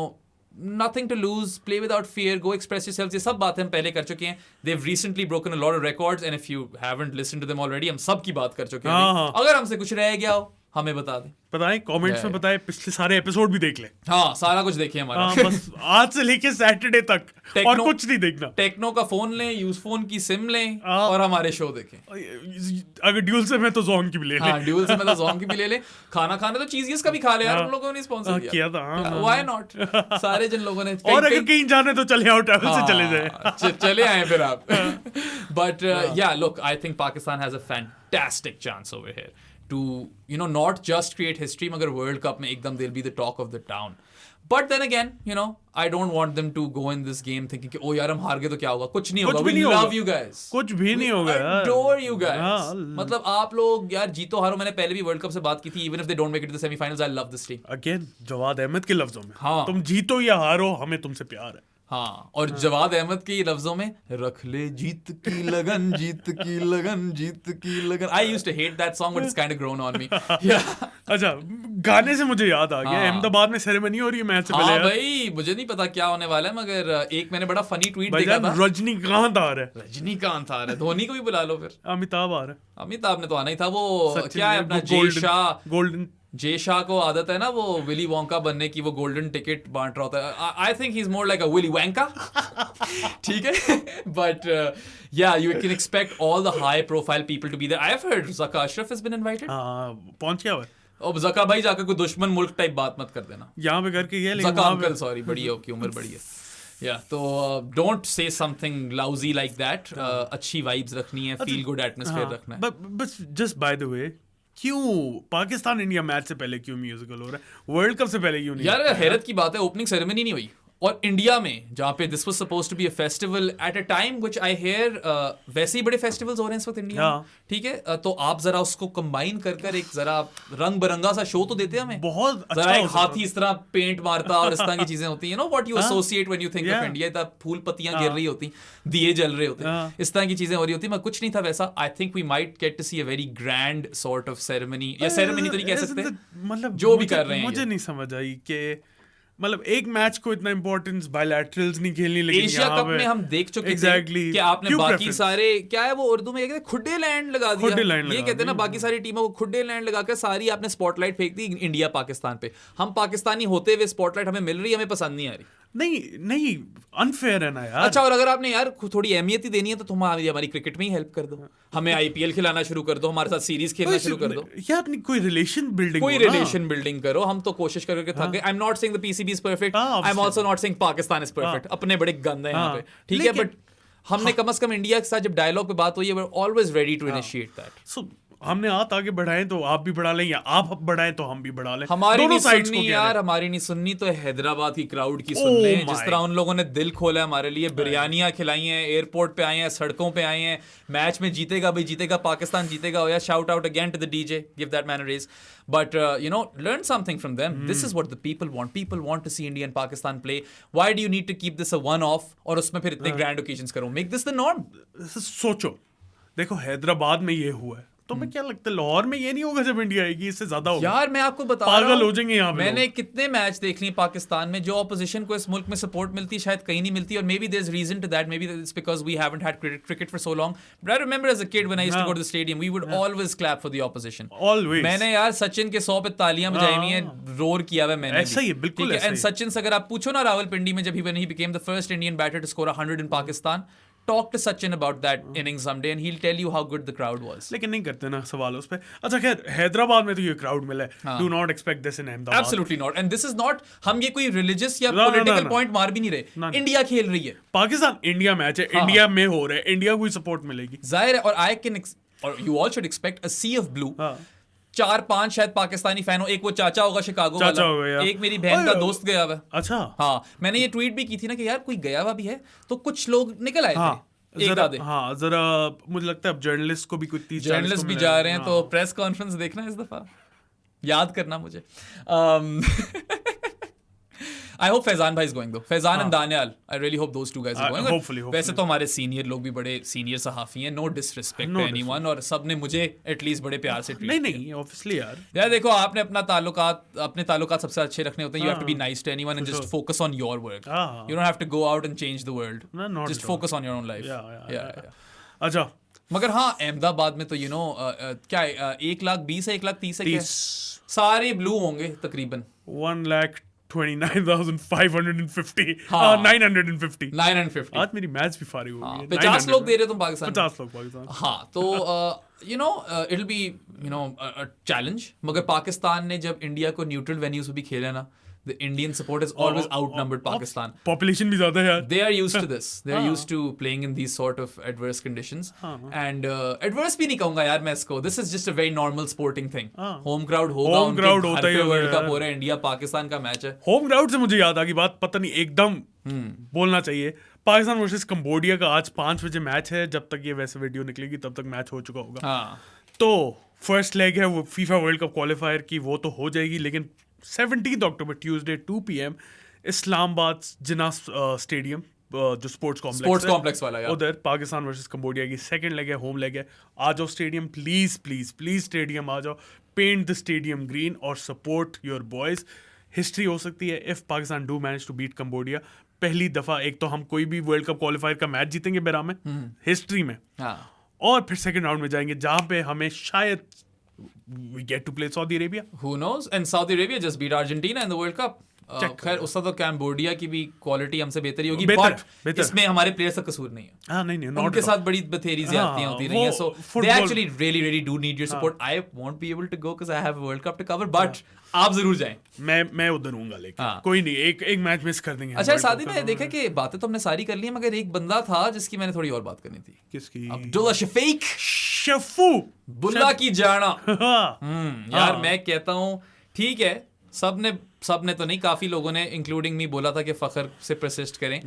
nothing to lose, play without fear, go express yourselves. ये सब बातें हम पहले कर चुके हैं. They've recently broken a lot of records, and if you haven't listened to them already, हम सब की बात कर चुके हैं. अगर हमसे कुछ रह गया हो हमें बता दें, बताएं कमेंट्स में, बताएं. पिछले सारे एपिसोड भी देख ले. हाँ, सारा कुछ देखें हमारा. बस आज से लेके सैटरडे तक और कुछ नहीं देखना. टेक्नो का फोन लें, यूज फोन की सिम लें और हमारे शो देखें. अगर ड्यूल से मैं तो जोन की भी ले लें. हाँ, ड्यूल से मैं तो जोन की भी ले लें. खाना खाने तो चीज़ का भी खा ले यार. उन लोगों ने स्पॉन्सर किया था. Why not. सारे जिन लोगों ने, और अगर कहीं जाने तो चले आओ, ट्रैवल से चले जाए. चले आए फिर आप. But yeah, look, I think Pakistan has a fantastic chance over here to, you know, not just create history, मगर World Cup में एकदम they'll be the talk of the town. But then again, you know, I don't want them to go in this game thinking कि ओ यार हम हार गए तो क्या होगा. कुछ नहीं होगा. We love you guys. कुछ भी नहीं होगा. Adore you guys. मतलब आप लोग यार जीतो हारो, मैंने पहले भी वर्ल्ड कप से बात की थी. Even if they don't make it to the semi-finals, I love this team. Again, Jawad Ahmad के लफ्जों में. हाँ. तुम जीतो या हारो, हमें तुमसे प्यार है. हाँ, और जवाद अहमद के लफ्जों में रख ले जीत की लगन, जीत की लगन, जीत की लगन. I used to hate that song, but it's kind of grown on me. अच्छा, गाने से मुझे याद आ गया. अहमदाबाद में सेरेमनी हो रही है मैच से पहले. हाँ भाई, मुझे नहीं पता क्या होने वाला है, मगर एक मैंने बड़ा फनी ट्वीट देखा था. रजनीकांत आ रहा है. धोनी को भी बुला लो फिर. अमिताभ आ रहा है. अमिताभ ने तो आना ही था. वो क्या है अपना गोल्डन जे शाह को आदत है ना वो विली वोंका बनने की, वो गोल्डन टिकट बांट रहा होता है. I think he is more like a Willy Wonka. ठीक है, but yeah, you can expect all the high profile people to be there. I've heard Zaka Ashraf has been invited. पहुंच गया. अब जका भाई जाकर कोई दुश्मन मुल्क टाइप बात मत कर देना. यहाँ पे करके ये जका अंकल, सॉरी, बड़ी है की उम्र बड़ी है. Yeah, तो don't say something lousy like that. अच्छी vibes रखनी है, feel good atmosphere रखना है. But just by the way, क्यों पाकिस्तान इंडिया मैच से पहले क्यों म्यूजिकल हो रहा है? वर्ल्ड कप से पहले क्यों नहीं? यार हैरत की बात है, ओपनिंग सेरेमनी नहीं हुई. और इंडिया में जहाँ पे this was suppose to be a festival at a time which I hear, वैसे ही बड़े फेस्टिवल्स हो रहे हैं इस वक्त इंडिया में. ठीक है, तो आप जरा उसको कंबाइन कर एक जरा रंग बिरंगा सा शो तो देते हैं हमें. बहुत अच्छा. जरा एक हाथी इस तरह पेंट मारता और इस तरह की चीजें होती हैं. Know what you associate when you think of India. तब फूल पत्तियां गिर रही होती, दिए जल रहे होते, इस तरह की चीजें हो रही होती. मगर कुछ नहीं था वैसा. I think we might get to see a very grand sort of ceremony, या सेरेमनी तो नहीं कह सकते, मतलब जो भी कर रहे हैं. मुझे नहीं समझ आई कि मतलब एक मैच को इतना इंपॉर्टेंस बायलैटरल्स नहीं खेलनी, लेकिन एशिया कप में हम देख चुके थे कि आपने बाकी सारे, क्या है वो उर्दू में कहते हैं, खुड्डे लैंड लगा दिया. ये कहते हैं ना, बाकी सारी टीमों को खुड्डे लैंड लगाकर सारी आपने स्पॉटलाइट फेंक दी इंडिया पाकिस्तान पे. हम पाकिस्तानी होते हुए स्पॉटलाइट हमें मिल रही है, हमें पसंद नहीं आ रही. नहीं अनफेयर है ना यार। अच्छा, और अगर आपने यार थोड़ी अहमियत ही देनी है तो हमारी क्रिकेट में ही हेल्प कर दो, हमें आईपीएल खिलाना शुरू कर दो, हमारे साथ सीरीज खेलना शुरू कर दो यार। कोई रिलेशन बिल्डिंग करो। हम तो कोशिश करके थक गए। आई am not saying the PCB is perfect, I am also not saying Pakistan is perfect. अपने बड़े गंद है यहाँ पे, ठीक है, बट हमने कम से कम इंडिया के साथ जब डायलॉग पे बात हुई है, we are always ready to initiate that. So हमने हाथ आगे बढ़ाएं तो आप भी बढ़ा लें, या आप बढ़ाएं तो हम भी बढ़ा लें। हमारी नहीं सुननी यार, हमारी नहीं सुननी तो हैदराबाद की क्राउड की सुन लें। जिस तरह उन लोगों ने दिल खोला है हमारे लिए, बिरयानियां खिलाई हैं, एयरपोर्ट पे आए हैं, सड़कों पे आए हैं, मैच में जीतेगा भाई जीतेगा, पाकिस्तान जीतेगा। Yeah shout out again to the DJ, give that man a raise, but learn something from them. This is what the people want to see India and Pakistan play. Why do you need to keep this a one off और उसमें फिर इतने grand occasions करो? Make this the norm. सोचो, देखो हैदराबाद में ये हुआ है, तो मैं क्या लगता है लाहौर में ये नहीं होगा जब इंडिया आएगी, इससे ज्यादा होगा। यार मैं आपको बता रहा हूं, पागल हो जाएंगे यहाँ पे। मैंने कितने मैच देख लिए पाकिस्तान में, जो ऑपोजिशन को इस मुल्क में सपोर्ट मिलती है शायद कहीं नहीं मिलती, और maybe there is reason to that, maybe it's because we haven't had cricket for so long. But I remember as a kid when I used to go to the stadium, we would always clap for the opposition. Always. मैंने यार सचिन के 100 पे तालियां बजाई हुई हैं, roar किया हुआ मैंने। ऐसा ही बिल्कुल ऐसा ही। एंड सचिन से अगर आप पूछो ना रावलपिंडी में, जब he became the first Indian batter to score 100 in Pakistan, talk to Sachin about that innings someday and he'll tell you how good the crowd was. लेकिन नहीं करते ना सवाल उस पे। अच्छा खैर, हैदराबाद में तो ये क्राउड मिला है। Do not expect this in Ahmedabad. Absolutely not. And this is not, हम ये कोई religious या political point मार भी नहीं रहे। इंडिया खेल रही है, पाकिस्तान इंडिया मैच है, इंडिया में हो रहा है, इंडिया को ही सपोर्ट मिलेगी जाहिर है। और you all should expect a sea of blue. 4-5 शायद पाकिस्तानी फैन हो, एक वो चाचा होगा शिकागो वाला, एक मेरी बहन का दोस्त गया हुआ। अच्छा हाँ, मैंने ये ट्वीट भी की थी ना कि यार कोई गया हुआ भी है, तो कुछ लोग निकल आए थे। जरा मुझे लगता है अब जर्नलिस्ट को भी कुछ 30-40 जर्नलिस्ट भी जा रहे हैं, तो प्रेस कॉन्फ्रेंस देखना इस दफा, याद करना मुझे। I hope Faizan bhai is going though. Faizan and Daniel, I really hope those two guys are going. Hopefully. वैसे तो हमारे सीनियर लोग भी बड़े सीनियर सहाफी हैं, no disrespect to anyone, और सब ने मुझे एटलीस्ट बड़े प्यार से ट्रीट किया। नहीं ऑब्वियसली यार देखो आपने अपने ताल्लुकात सबसे अच्छे रखने होते हैं। You have to be nice to anyone and just focus on your work. You don't have to go out and change the world. Just focus on your own life. Yeah. अच्छा, मगर हाँ, अहमदाबाद में तो क्या 1,20,000 है 1,30,000 है, सारे ब्लू होंगे तकरीबन। 1,29,550 950 आज मेरी मैच भी फारिग हो गई। 50 लोग दे रहे तुम पाकिस्तान, 50 लोग पाकिस्तान। हाँ, तो it'll be a challenge। मगर पाकिस्तान ने जब इंडिया को न्यूट्रल वेन्यूज पे भी खेला ना, the Indian support has always outnumbered Pakistan. Population भी ज़्यादा है यार। They are used to this. They are used to playing in these sort of adverse conditions. And adverse भी नहीं कहूँगा यार मैं इसको। This is just a very normal sporting thing. Home crowd होगा, उनके घर पे वर्ल्ड कप हो रहा है, इंडिया पाकिस्तान का मैच है। Home crowd से मुझे याद आ गई बात, पता नहीं एकदम बोलना चाहिए। पाकिस्तान वर्सेस कंबोडिया का आज 5 बजे मैच है। जब तक ये वैसे वीडियो निकलेगी तब तक मैच हो चुका होगा। तो फर्स्ट लेग है वो फीफा वर्ल्ड कप क्वालिफायर की, वो तो हो जाएगी, लेकिन 17 October Tuesday 2 PM Islamabad Jinnah stadium, जो स्पोर्ट्स कॉम्प्लेक्स वाला, उधर पाकिस्तान वर्सेस कंबोडिया की सेकंड लेग है, होम लेग है। आ जाओ stadium, please please please stadium आ जाओ, पेंट द स्टेडियम ग्रीन और सपोर्ट योर बॉयज। हिस्ट्री हो सकती है if Pakistan do manage to beat Cambodia. पहली दफा एक तो हम कोई भी वर्ल्ड कप क्वालिफायर का मैच जीतेंगे बेरा में हिस्ट्री में, और फिर सेकंड राउंड में जाएंगे जहां पे हमें शायद we get to play Saudi Arabia. Who knows? And Saudi Arabia just beat Argentina in the World Cup. खैर उसका तो कैम्बोडिया की भी क्वालिटी हमसे बेहतर ही होगी, बट इसमें हमारे प्लेयर्स का कसूर नहीं है। नहीं, उनके साथ बड़ी बथेरी ज्यादतियां होती रही हैं, so they actually really really do need your support. I won't be able to go because I have a world cup to cover, but आप जरूर जाएं। मैं उधर हूंगा, लेकिन कोई नहीं, एक मैच मिस कर देंगे। अच्छा, शादी में देखा कि बातें तो हमने सारी कर ली है, मगर एक बंदा था जिसकी मैंने थोड़ी और बात करनी थी। किसकी? अब्दुल्ला शफीक शफू बुल्ला की जाना। यार मैं कहता हूँ ठीक है, सबने तो नहीं, काफी लोगों ने इंक्लूडिंग मी बोला था कि फखर से परसिस्ट करें।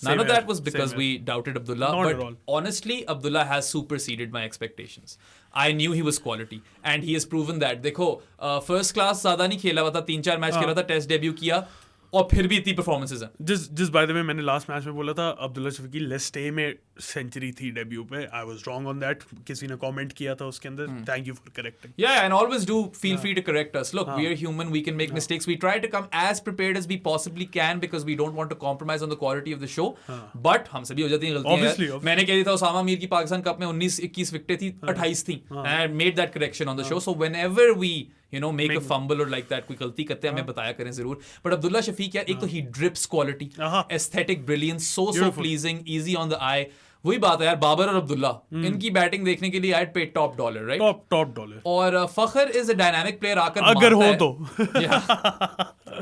None of that was because we doubted Abdullah, but honestly Abdullah has superseded my expectations. I knew he was quality and he has proven that. देखो फर्स्ट क्लास ज्यादा नहीं खेला हुआ था, 3-4 मैच खेला था, टेस्ट डेब्यू किया, और फिर भी इतनी परफॉर्मेंसेस हैं। जिस बाय द वे मैंने लास्ट मैच में बोला था अब्दुल्ला शफीक की लिस्ट ए में सेंचुरी थी डेब्यू पे, I was wrong on that. किसी ने कमेंट किया था उसके अंदर, thank you for correcting. Yeah and always do feel free to correct us. Look, we are human, we can make mistakes, we try to come as prepared as we possibly can because we don't want to compromise on the quality of the show, but हमसे भी हो जाती हैं गलतियां। मैंने कह दिया था उसामा मीर की पाकिस्तान कप में 19-21 विकेटें थी, 28 थी, and I made that correction on the show. So whenever we make a fumble और लाइक दैट, कोई गलती करते हैं हमें बताया करें जरूर. बट अब्दुल्ला शफीक यार, एक तो he drips quality, aesthetic brilliance, so pleasing, easy on the eye. वही बात है यार, बाबर और अब्दुल्ला, इनकी बैटिंग देखने के लिए आई पे टॉप $, राइट? टॉप $. और फखर इज अ डायनामिक प्लेयर, आकर अगर हो तो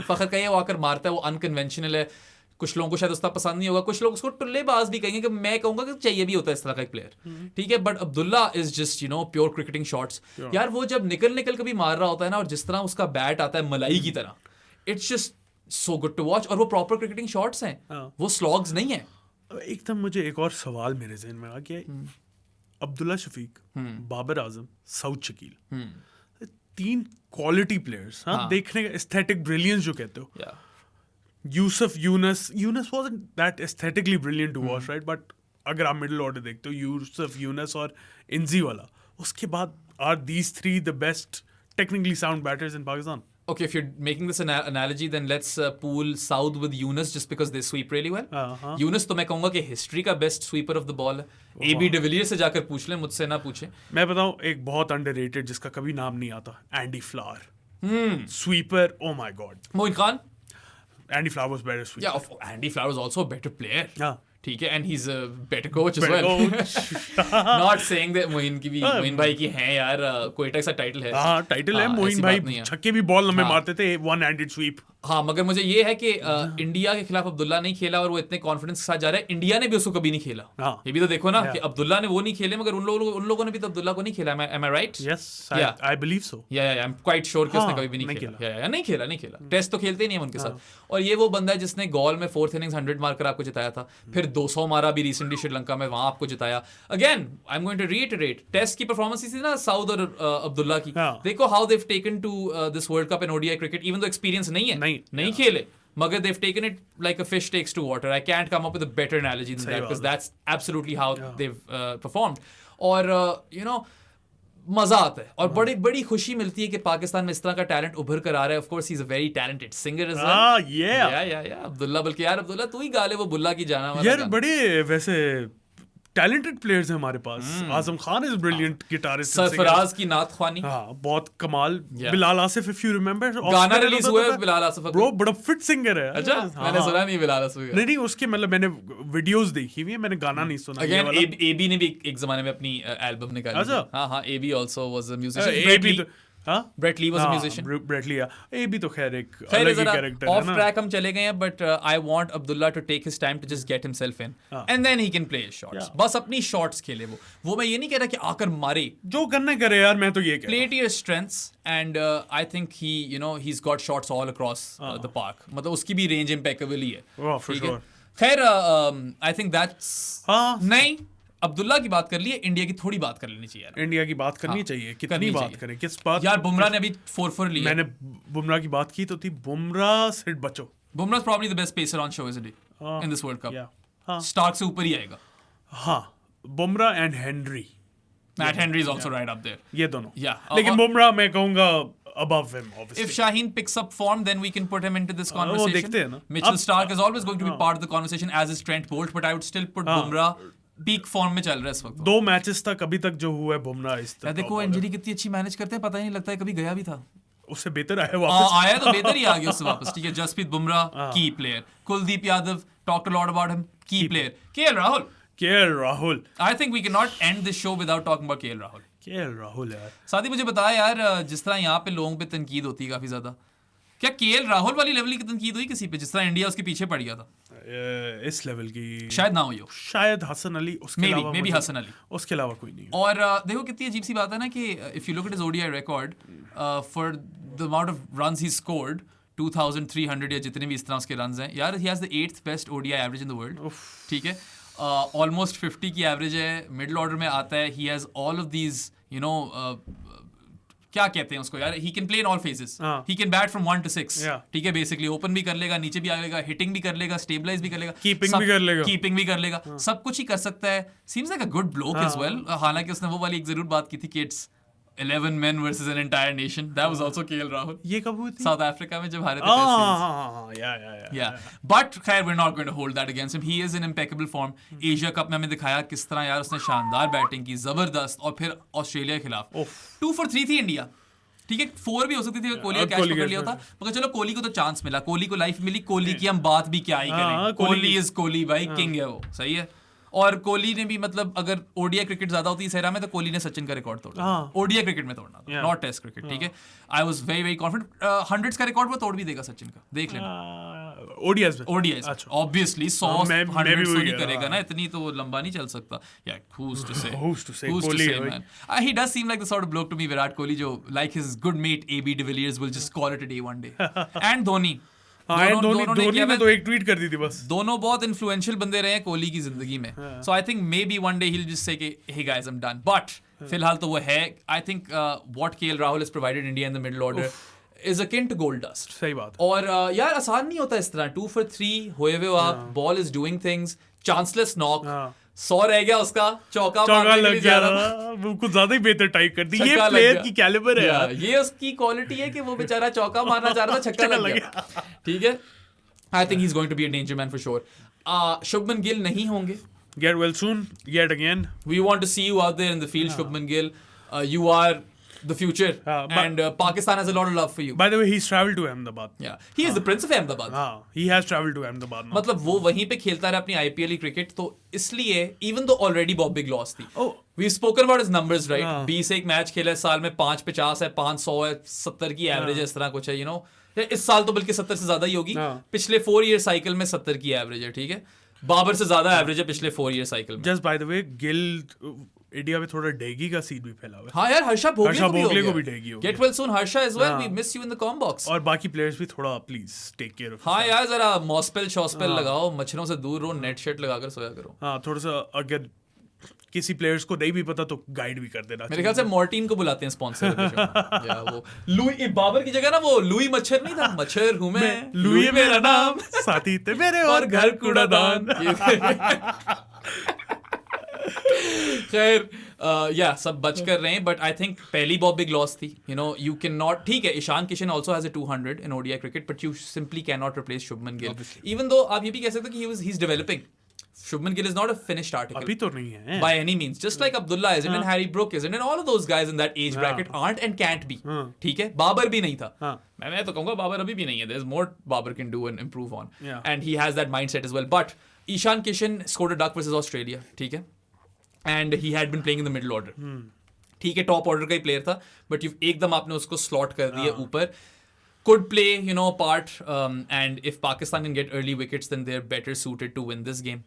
फखर का ये वो आकर मारता है, वो अनकन्वेंशनल है. कुछ लोगों को शायद उसका पसंद नहीं होगा, कुछ लोग उसको टुल्लेबाज भी कहेंगे, कि मैं कहूंगा कि चाहिए भी होता है इस तरह का एक प्लेयर, ठीक है. But Abdullah is just pure cricketing shots. यार वो जब निकल कभी मार रहा होता है ना, और जिस तरह उसका बैट आता है मलाई की तरह, it's just so good to watch. और वो प्रॉपर क्रिकेटिंग शॉट्स हैं, वो स्लॉग्स नहीं है. एकदम मुझे एक और सवाल मेरे ज़हन में आ गया. Abdullah Shafiq, Babar Azam, Saud Shakeel, 3 quality players. देखने का एस्थेटिक ब्रिलियंस जो कहते हो. Yusuf Yunus wasn't that aesthetically brilliant to watch, right? But अगर आप मिडिल ऑर्डर देखते हो, यूसुफ यूनस और इंजी वाला, उसके बाद are these 3 the best technically sound batters in Pakistan? Okay, if you're making this analogy, then let's pool Saud with Yunus just because they sweep really well. Yunus तो मैं कहूँगा कि हिस्ट्री का best sweeper of the ball है. AB de Villiers से जाकर पूछ लें, मुझसे ना पूछें. मैं बताऊँ एक बहुत अंडररेटेड जिसका कभी नाम नहीं आता, Andy Flower. Sweeper, oh my god. Moin Khan. Andy Flower was better sweeper. Yeah, Andy Flower is also a better player. Yeah. ठीक है, and he's a better coach as well. Not saying that Moin की भी, मोइन भाई की है यार, कोयटा का टाइटल है. हाँ, टाइटल है. मोइन भाई छक्के भी बॉल लंबे मारते थे, वन हैंडेड स्वीप. हाँ, मगर मुझे ये है कि इंडिया के खिलाफ अब्दुल्ला नहीं खेला, और वो इतने कॉन्फिडेंस के साथ जा रहा है. इंडिया ने भी उसको कभी नहीं खेला. ये भी तो देखो ना, कि अब्दुल्ला ने वो नहीं खेले, मगर उन लोगों ने भी तो अब्दुल्ला को नहीं खेला. Am I right? Yes, I believe so. Yeah, I'm quite sure कि उसने कभी भी नहीं खेला. नहीं खेला. टेस्ट तो खेलते ही नहीं है उनके साथ. और ये वो बंदा है जिसने गॉल में 4th innings 100 मारकर आपको जिताया था, फिर 200 मारा भी रिसेंटली श्रीलंका में, वहां आपको जिताया. Again I am going to reiterate, test की परफॉर्मेंस थी ना साउद और अब्दुल्ला की. देखो how they have taken to this world cup and ODI cricket, even though experience नहीं है, नहीं खेले, मगर they've taken it like a fish takes to water. I can't come up with a better analogy than that, because that's absolutely how they've performed. और मजा आता है, और बड़ी बड़ी खुशी मिलती है कि पाकिस्तान में इस तरह का टैलेंट उभर कर आ रहा है. Of course he is a very talented singer as well. Yeah Abdullah, बल्कि यार अब्दुल्ला तू ही गा ले वो बुल्ला की जाना वाला यार. बड़े वैसे टैलेंटेड प्लेयर्स हैं हमारे पास. Azam Khan is brilliant guitarist. Sarfaraz की नात ख्वानी, बहुत कमाल. Bilal Asif, if you remember, गाना रिलीज हुआ है बिलाल आसिफ. ब्रो बड़ा फिट सिंगर है. अच्छा, मैंने सुना नहीं बिलाल आसिफ. नहीं, उसके मतलब मैंने वीडियोस देखी हुई है, मैंने गाना नहीं सुना. अगेन AB ने भी एक जमाने में अपनी एल्बम निकाली. हाँ, AB also was a musician. Brett Lee was a musician. Brett Lee, ये भी तो खैर एक अलग ही कैरेक्टर है ना. Off track हम चले गए हैं, but I want Abdullah to take his time to just get himself in, and then he can play his shots. बस अपनी shots खेले वो मैं ये नहीं कह रहा कि आकर मारे, जो करना करे यार. मैं तो ये कह play to your strengths, and I think he he's got shots all across the park. मतलब उसकी भी range impeccable ही है. For sure. खैर I think that's नहीं. अब्दुल्ला की बात कर लिए, इंडिया की थोड़ी बात कर लेनी चाहिए यार. इंडिया की बात करनी चाहिए. कितनी बात करें, किस बात यार. बुमराह ने अभी 4 लिया. मैंने बुमराह की बात की तो थी. बुमराह से बचो. Bumrah is probably the best pacer on show isn't he in this World Cup. Starc से ऊपर ही आएगा. हाँ, Bumrah and Henry. Matt Henry is also right up there. ये दोनों. लेकिन बुमराह मैं कहूँगा above him, obviously. If Shaheen picks up form, then we can put him into this conversation. वो देखते हैं ना. Mitchell Stark is always going to be part of the conversation, as is Trent Bolt, but I would still put Bumrah peak form में चल रहा है इस वक्त. 2 मैचेस तक अभी तक जो हुआ है बुमराह इस तक. देखो इंजरी कितनी अच्छी मैनेज करते हैं, पता ही नहीं लगता है कभी गया भी था. उससे बेहतर आया वापस. आया तो बेहतर ही आ गया उससे वापस. ठीक है, Jasprit Bumrah key player. Kuldeep Yadav, talked a lot about him, key player. KL Rahul. I think we can not end this show without talking about KL Rahul यार. साथ ही मुझे बताया यार, जिस तरह यहाँ पे लोगों पे तनकीद होती है काफी ज्यादा, क्या KL राहुल वाली लेवल की तनकीद हुई किसी पे, जिस तरह इंडिया उसके पीछे पड़ गया था? इस लेवल की शायद ना हुई हो. शायद हसन अली, उसके अलावा मे बी हसन अली, उसके अलावा कोई नहीं. और देखो कितनी अजीब सी बात है ना कि if you look at his ODI record for the amount of runs he scored, 2300 या जितने भी इस तरह उसके रन्स हैं यार, he has the 8th best ODI average in the world. ठीक है, ऑलमोस्ट 50 की एवरेज है, मिडिल ऑर्डर में आता है. He has all of these क्या कहते हैं उसको यार, he can play in all phases. He can bat from 1 to 6. ठीक है, बेसिकली ओपन भी कर लेगा, नीचे भी आ लेगा, हिटिंग भी कर लेगा, स्टेबलाइज भी कर लेगा, कीपिंग भी कर लेगा, सब कुछ ही कर सकता है. Seems like a good bloke as well. हालांकि उसने वो वाली एक जरूर बात की थी कि it's 11 men versus an entire nation. That was also KL Rahul. ये कब हुई थी? South Africa में जब हारे थे. Yeah. But खैर we're not going to hold that against him. He is in impeccable form. Asia Cup में हमें दिखाया किस तरह यार उसने शानदार बैटिंग की, जबरदस्त. और फिर ऑस्ट्रेलिया के खिलाफ 2 for 3 थी इंडिया. ठीक है 4 भी हो सकती थी, कोहली का कैच पकड़ लिया होता, मगर चलो कोहली को तो चांस मिला, कोहली को लाइफ मिली, कोहली की हम बात भी क्या ही करें, कोहली इज कोहली भाई, किंग है वो, सही है। और कोहली ने भी मतलब अगर ओडीआई क्रिकेट ज्यादा होती है में तो कोहली ने सचिन का रिकॉर्ड तोड़ा, ओडीआई क्रिकेट में तोड़ना था, नॉट टेस्ट क्रिकेट, ठीक है। I was very very confident 100s का रिकॉर्ड वो तोड़ भी देगा सचिन का, देख लेना। ओडीआई ऑब्वियसली 100 नहीं करेगा ना, इतनी तो लंबा नहीं चल सकता। या who's to say man, he does seem like the sort of bloke to me, Virat Kohli, जो like his good mate AB de Villiers will just call it a day one day, and Dhoni ने तो एक tweet कर दी थी बस। दोनों बहुत influential बंदे रहे हैं कोहली की जिंदगी में, so I think maybe one day he will just say कि hey guys I am done, but फिलहाल तो वो है। I think what K L Rahul has provided India in the middle order is akin to gold dust. सही बात। और यार आसान नहीं होता इस तरह 2 for 3 होए हुए आप, ball is doing things, chanceless knock, 100 रह गया उसका, चौका लग गया, वो कुछ ज्यादा ही बेहतर टाइप कर दी। ये प्लेयर की कैलिबर है यार, ये उसकी क्वालिटी है कि वो बेचारा चौका मारना चाह रहा था, छक्का लग गया, ठीक है। I think he is going to be a danger man for sure. Shubman Gill नहीं होंगे, get well soon yet again. We want to see you out there in the field, Shubman Gill. You are the future, and Pakistan has a lot of love for you. By the way, he's traveled to Ahmedabad. Yeah, he is the prince of Ahmedabad. He has traveled to Ahmedabad now. मतलब वो वहीं पे खेलता रहा अपनी IPL cricket, तो इसलिए even though already बहुत big loss थी, we've spoken about his numbers, right? 20 एक मैच खेला साल में, 550 है, 500 है, 70 की एवरेज है, इस तरह कुछ है, you know. इस साल तो बल्कि 70 से ज्यादा ही होगी, पिछले 4 year साइकिल में 70 की एवरेज है, ठीक है। बाबर से ज्यादा एवरेज है पिछले 4 year साइकिल में। Just by the way, Gill India में थोड़ा डेगी का सीन भी फैला हुआ है। हाँ यार, हर्षा भोगले को भी डेगी हो गया। Get well soon Harsha as well. We miss you in the com box. और बाकी प्लेयर्स भी थोड़ा प्लीज टेक केयर ऑफ। हाँ यार, जरा मॉस्पेल शॉस्पेल लगाओ, मच्छरों से दूर रहो, नेट शेट लगाकर सोया करो। हाँ, थोड़ा सा अगर किसी प्लेयर्स को नहीं भी पता तो गाइड भी कर देना। मेरे ख्याल से मॉर्टिन को बुलाते हैं स्पॉन्सर या वो लुई बाबर की जगह ना, वो लुई मच्छर नहीं था, मच्छर हूं मैं, लुई मेरा नाम, साथी थे मेरे और घर कूड़ादान। खैर या सब बच कर रहे हैं, बट आई थिंक पहली बहुत बिग लॉस थी, you know. You can not, ठीक है Ishan Kishan also has a 200 in ODI cricket, but you simply can not replace Shubman Gill, even though आप ये भी कह सकते हो कि he is developing. Shubman Gill is not a finished article. अभी तो नहीं है by any means. Just like Abdullah isn't, and Harry Brook isn't, and all of those guys in that age bracket aren't and can't be. ठीक है, बाबर भी नहीं था। मैं तो कहूँगा बाबर अभी भी नहीं है. There's more Babar can do and improve on, and he has that mindset as well. But Ishan Kishan scored a duck versus Australia. ठीक है, and he had been playing in the middle order. ठीक है, top order का ही player था, but एकदम आपने उसको slot कर दिया ऊपर. Could play, you know, part, and if Pakistan can get early wickets, then they're better suited to win this game.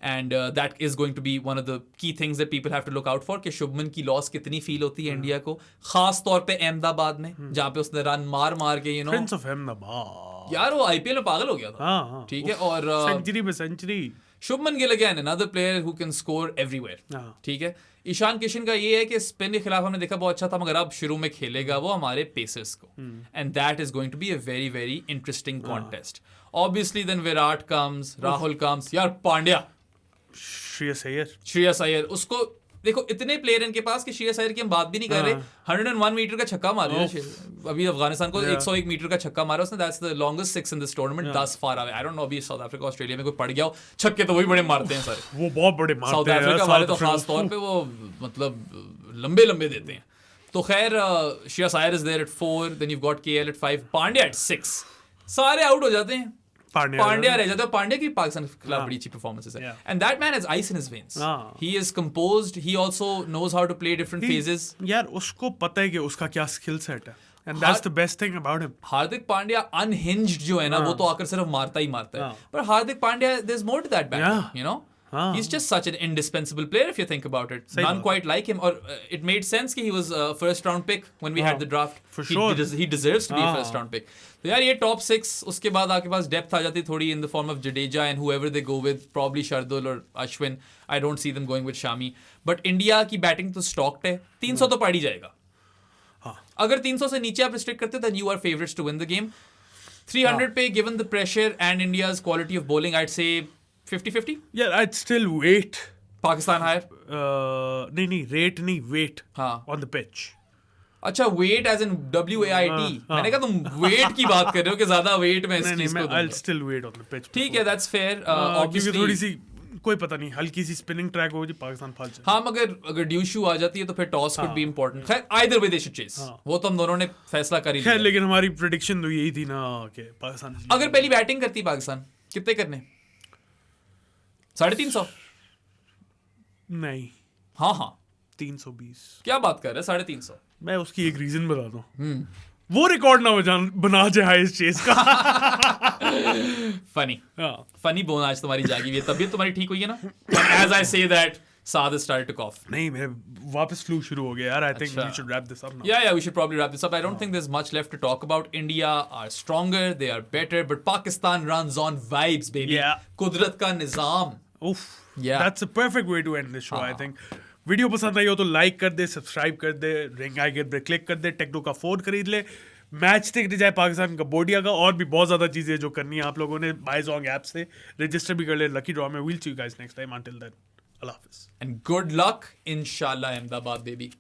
And that is going to be one of the key things that people have to look out for, कि शुभमन की loss कितनी feel होती है India को, खास तौर पे अहमदाबाद में, जहाँ पे उसने रन मार के, you know, Prince of Ahmedabad, यार वो IPL में पागल हो गया था. ठीक है, और सेंचुरी पे century. Shubman Gill again another player who can score everywhere. ठीक है, ईशान किशन का ये है कि स्पिन के खिलाफ हमने देखा बहुत अच्छा था, मगर अब शुरू में खेलेगा वो हमारे पेसर्स को, and that is going to be a very very interesting contest. Obviously then Virat comes, Rahul comes, यार पांड्या, श्रेयस अय्यर, उसको देखो इतने प्लेयर इनके पास कि श्रेयस अय्यर की हम बात भी नहीं कर रहे. 101 मीटर का छक्का मारा अभी अफगानिस्तान को, 101 मीटर का छक्का मारा उसने. That's the longest six in this tournament thus far away. I don't know अभी साउथ अफ्रीका ऑस्ट्रेलिया में कोई पड़ गया हो, छक्के तो वही बड़े मारते हैं सारे, वो बहुत बड़े मारते हैं. साउथ अफ्रीका वाले तो खास तौर पे वो मतलब लंबे देते हैं. तो खैर Shreyas Iyer is there at 4, then you got KL at 5, Pandya at 6. सारे आउट हो जाते हैं, पांड्या रह जाता है. पांड्या की पाकिस्तान के खिलाफ बड़ी अच्छी परफॉर्मेंसेस है, and that man has ice in his veins. He is composed, he also knows how to play different phases. यार उसको पता है कि उसका क्या स्किल सेट है, and that's the best thing about him. Hardik Pandya unhinged जो है ना, वो तो आकर सिर्फ मारता ही मारता है, पर Hardik Pandya there is more to that back, you know. He's just such an indispensable player if you think about it. None quite like him, or it made sense कि he was a first round pick when we had the draft. For sure. He deserves to be a first round pick. तो यार ये top 6, उसके बाद आपके पास depth आ जाती थोड़ी in the form of Jadeja and whoever they go with, probably Shardul or Ashwin. I don't see them going with Shami. But India की batting तो stocked है, 300 तो पड़ ही जाएगा. अगर 300 से नीचे आप restrict करते then you are favorites to win the game. 300 पे given the pressure and India's quality of bowling, I'd say 50-50? Yeah, I'd still wait. Pakistan higher? नहीं, rate नहीं, wait on the pitch. अच्छा, weight as in WAIT. मैंने कहा तुम weight की बात कर रहे हो कि ज्यादा weight में इस चीज को दूंगा. I'll still wait on the pitch. ठीक है, that's fair. Obviously थोड़ी सी कोई पता नहीं, हल्की सी स्पिनिंग ट्रैक हो जी, पाकिस्तान फाल जाए। हाँ, मगर ड्यू शू आ जाती है तो फिर टॉस कुड बी इंपॉर्टेंट। खैर either way they should chase, वो तो हम दोनों ने फैसला कर ही लिया। खैर लेकिन हमारी प्रेडिक्शन तो यही थी ना कि पाकिस्तान अगर पहली बैटिंग करती पाकिस्तान, कितने करने? 350? नहीं, हाँ 320। क्या बात कर रहे हैं, 350? मैं उसकी एक रीजन बताता हूँ, वो रिकॉर्ड ना बना जाए हाईएस्ट चेस का। फनी बोन आज तुम्हारी जागी हुई है, तबीयत तुम्हारी ठीक हुई है ना? As I say that Saad has started to cough. नहीं, मेरे वापस फ्लू शुरू हो गया यार. I think we should wrap this up now. Yeah, we should probably wrap this up. I don't think there's much left to talk about. India are stronger, they are better, but Pakistan runs on vibes, baby. Yeah. Kudrat ka nizam. Oof. Yeah. That's a perfect way to end this show, I think. Video पसंद आई हो तो like कर दे, subscribe कर दे, ring icon पे click कर दे, techno का phone खरीद ले, मैच देखने जाए पाकिस्तान कंबोडिया का, और भी बहुत ज़्यादा चीज़ें जो करनी है आप लोगों ने बायजोंग ऐप से रजिस्टर भी कर ले लकी ड्रॉ में. We'll see you guys next time. Until then, Allah Hafiz. And good luck, inshallah, Ahmedabad, baby.